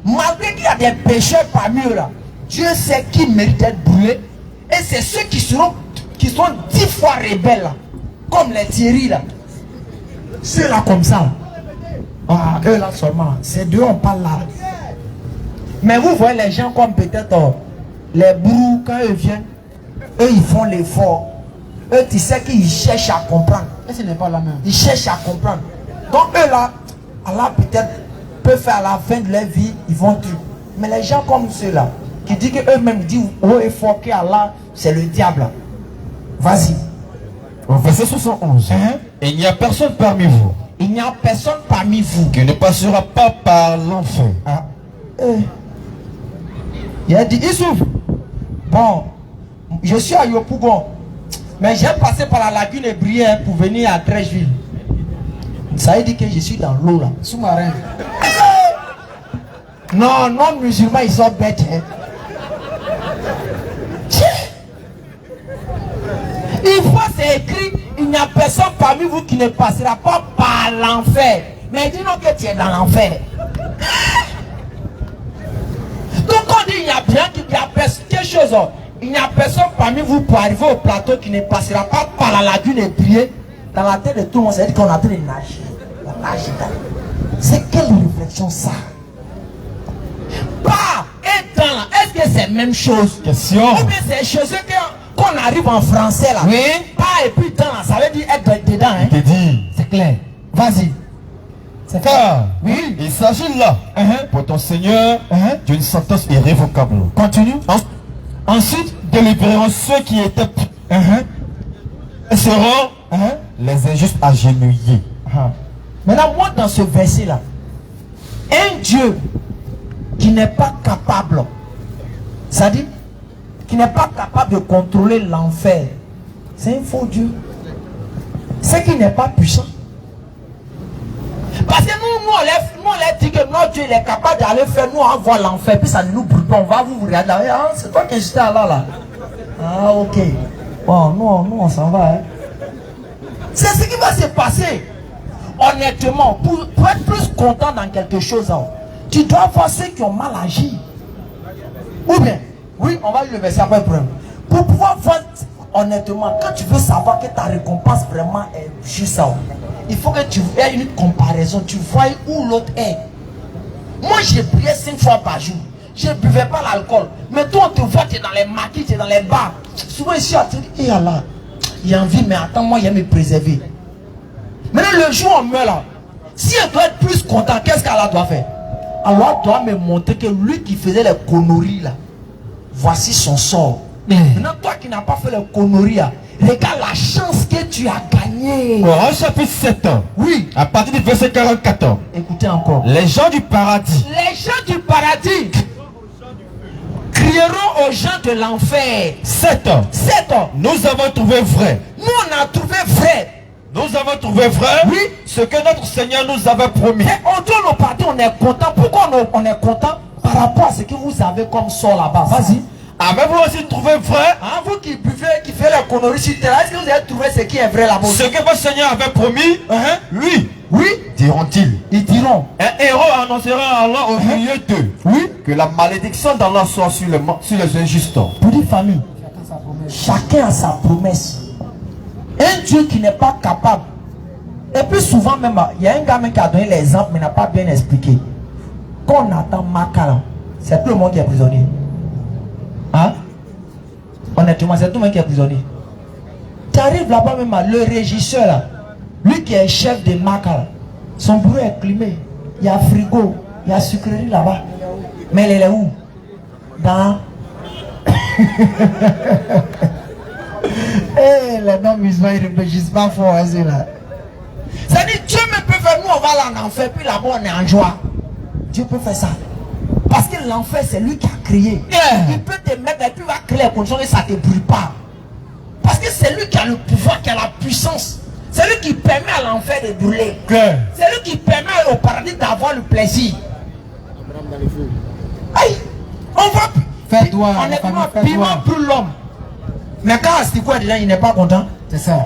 malgré qu'il y a des pécheurs parmi eux là, Dieu sait qui mérite d'être brûlés. Et c'est ceux qui sont 10 fois rebelles là, comme les Thierry là. Ceux là comme ça. Ah, eux là seulement. C'est d'eux on parle là. Mais vous voyez les gens comme peut-être les brous, quand eux viennent, eux ils font l'effort. Eux tu sais qu'ils cherchent à comprendre. Et ce n'est pas la même. Ils cherchent à comprendre. Donc eux là, Allah peut-être peut faire à la fin de leur vie, ils vont tuer. Mais les gens comme ceux-là, qui disent qu'eux-mêmes disent oh et fort que Allah, c'est le diable. Vas-y. Au verset 71. Il n'y a personne parmi vous Il n'y a personne parmi vous qui ne passera pas par l'enfer. Ah. Il a dit Issouf, bon, je suis à Yopougon, mais j'ai passé par la lagune et brillé pour venir à Trècheville. Ça veut dire que je suis dans l'eau là. Sous-marin. Non, non musulmans ils sont bêtes. Hein. Une fois c'est écrit, il n'y a personne parmi vous qui ne passera pas par l'enfer. Mais dis-nous que tu es dans l'enfer. Donc on dit il n'y a bien quelque chose. Il n'y a personne parmi vous pour arriver au plateau qui ne passera pas par la lagune et prier. Dans la tête de tout le monde, c'est dit qu'on a en train de nager. C'est quelle réflexion ça? Pas et dans là. Est-ce que c'est la même chose? Question. Ou bien c'est chose qu'on arrive en français là. Oui. Pas et puis dans là, ça veut dire être dedans. Hein? Je te dis. C'est clair. Vas-y. C'est clair. Car Oui. il s'agit là pour ton Seigneur d'une sentence irrévocable. Continue. Ensuite, délibéreront ceux qui étaient et seront les injustes agenouillés. Maintenant, moi dans ce verset là, un Dieu qui n'est pas capable, c'est-à-dire qui n'est pas capable de contrôler l'enfer, c'est un faux Dieu. C'est qui n'est pas puissant. Parce que nous on leur dit que notre Dieu il est capable d'aller faire nous envoie l'enfer, puis ça ne nous brûle pas, on va vous regarder là. Ah, c'est toi qui es là là. Ah ok. Bon, nous on s'en va. Hein. C'est ce qui va se passer. Honnêtement, pour être plus content dans quelque chose, hein, tu dois voir ceux qui ont mal agi. Ou bien, oui, on va lire le verset après le problème. Pour pouvoir voir honnêtement, quand tu veux savoir que ta récompense vraiment est juste ça, il faut que tu aies une comparaison, tu vois où l'autre est. Moi, j'ai prié 5 fois par jour. Je ne buvais pas l'alcool. Mais toi, on te voit, tu es dans les maquis, tu es dans les bars. Souvent ici, on te dit, eh Allah, il y a envie, mais attends, moi, il y a me préserver. Maintenant, le jour où on meurt là, si elle doit être plus content, qu'est-ce qu'Allah doit faire? Allah doit me montrer que lui qui faisait les conneries là, voici son sort. Maintenant, toi qui n'as pas fait les conneries là, regarde la chance que tu as gagnée. Coran chapitre 7. Oui. À partir du verset 44. Écoutez encore. Les gens du paradis. Les gens du paradis crieront aux gens de l'enfer. 7. Nous avons trouvé vrai. Nous on a trouvé vrai. Nous avons trouvé vrai. Oui. Ce que notre Seigneur nous avait promis. Et on doit nous partir, on est content. Pourquoi on est content? Par rapport à ce que vous avez comme sort là-bas. Vas-y. Avez-vous aussi trouvé vrai? Hein, vous qui buvez, qui faites la connerie sur terre, est-ce que vous avez trouvé ce qui est vrai là-bas? Ce que votre Seigneur avait promis, oui. Oui. Diront-ils. Ils diront. Un héros annoncera à Allah au milieu d'eux. Oui. Que la malédiction d'Allah soit sur les injustes. Pour une famille, chacun a sa promesse. Un Dieu qui n'est pas capable. Et puis souvent même, il y a un gars qui a donné l'exemple mais n'a pas bien expliqué. Quand on attend Makala, c'est tout le monde qui est prisonnier. Hein? Honnêtement, c'est tout le monde qui est prisonnier. Tu arrives là-bas même, le régisseur là, lui qui est chef de Makala, son bureau est climé. Il y a frigo, il y a sucrerie là-bas. Mais elle est où? Dans... Eh, les non-musulmans, ils ne réfléchissent pas fort, hein, là. C'est-à-dire, Dieu me peut faire, nous on va là en enfer, puis là-bas on est en joie. Dieu peut faire ça. Parce que l'enfer, c'est lui qui a créé. Il peut te mettre et puis il va créer les conditions et ça ne te brûle pas. Parce que c'est lui qui a le pouvoir, qui a la puissance. C'est lui qui permet à l'enfer de brûler. C'est lui qui permet au paradis d'avoir le plaisir. Aïe, on va... Fais-toi, honnêtement, fais-toi. piment brûle l'homme. Mais quand Astikwa est dedans, il n'est pas content. C'est ça.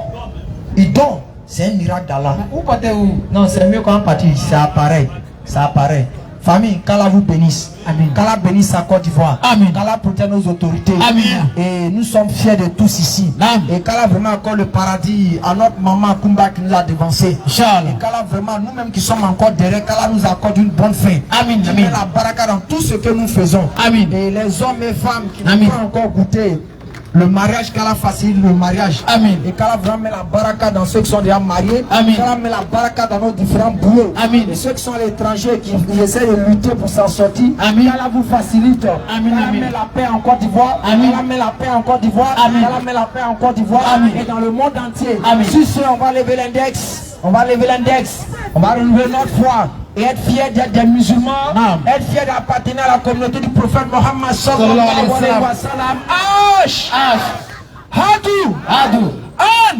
Il dort. C'est un miracle d'Allah. Où partez où? Non, c'est mieux quand on partit. C'est pareil. C'est pareil. Famille, qu'Allah vous bénisse. Amen. Qu'Allah bénisse sa Côte d'Ivoire. Amen. Qu'Allah protège nos autorités. Amen. Et nous sommes fiers de tous ici. Amen. Et qu'Allah vraiment accorde le paradis à notre maman Kumba qui nous a devancé. Inch'Allah. Et qu'Allah vraiment, nous-mêmes qui sommes encore derrière, qu'Allah nous accorde une bonne fin. Amen. Qui Amen. met la baraka dans tout ce que nous faisons. Amen. Et les hommes et femmes qui n'ont Amen. pas encore goûté le mariage, qu'Allah facilite le mariage. Amen. Et qu'Allah vraiment met la baraka dans ceux qui sont déjà mariés. Amen. Qu'Allah met la baraka dans nos différents boulots. Amen. Et ceux qui sont à l'étranger qui essaient de lutter pour s'en sortir. Amen. Qu'Allah vous facilite. Amen. Qu'Allah Amen. met la paix en Côte d'Ivoire. Amen. Qu'Allah met la paix en Côte d'Ivoire. Amen. Qu'Allah met la paix en Côte d'Ivoire. Amen. Et dans le monde entier. Amen. Sur ce, on va lever l'index. On va lever l'index. On va renouveler notre foi. Et être fier d'être des musulmans. Naam. Être fier d'appartenir à la communauté du prophète Mohammed sallallahu alayhi wa sallam. Ash. Hadu. Hadu. An.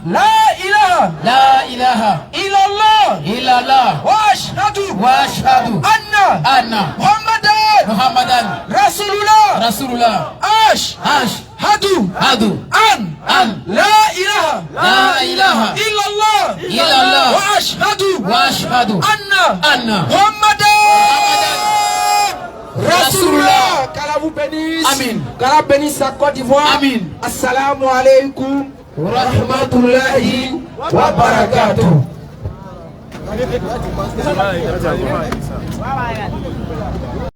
La ilaha. La ilaha Illallah. illallah Wa ashhadu. wa ashhadu anna Muhammadan Rasulullah. Rasulullah. Hadu. An. La ilaha. La ilaha Illallah. Wa ashhadu. anna Muhammadan Rasulullah. Qu'Allah vous bénisse. Amin. Qu'Allah bénisse la Côte d'Ivoire. Amin. Assalamu alaikum wa rahmatullahi wa barakatuh. Vai,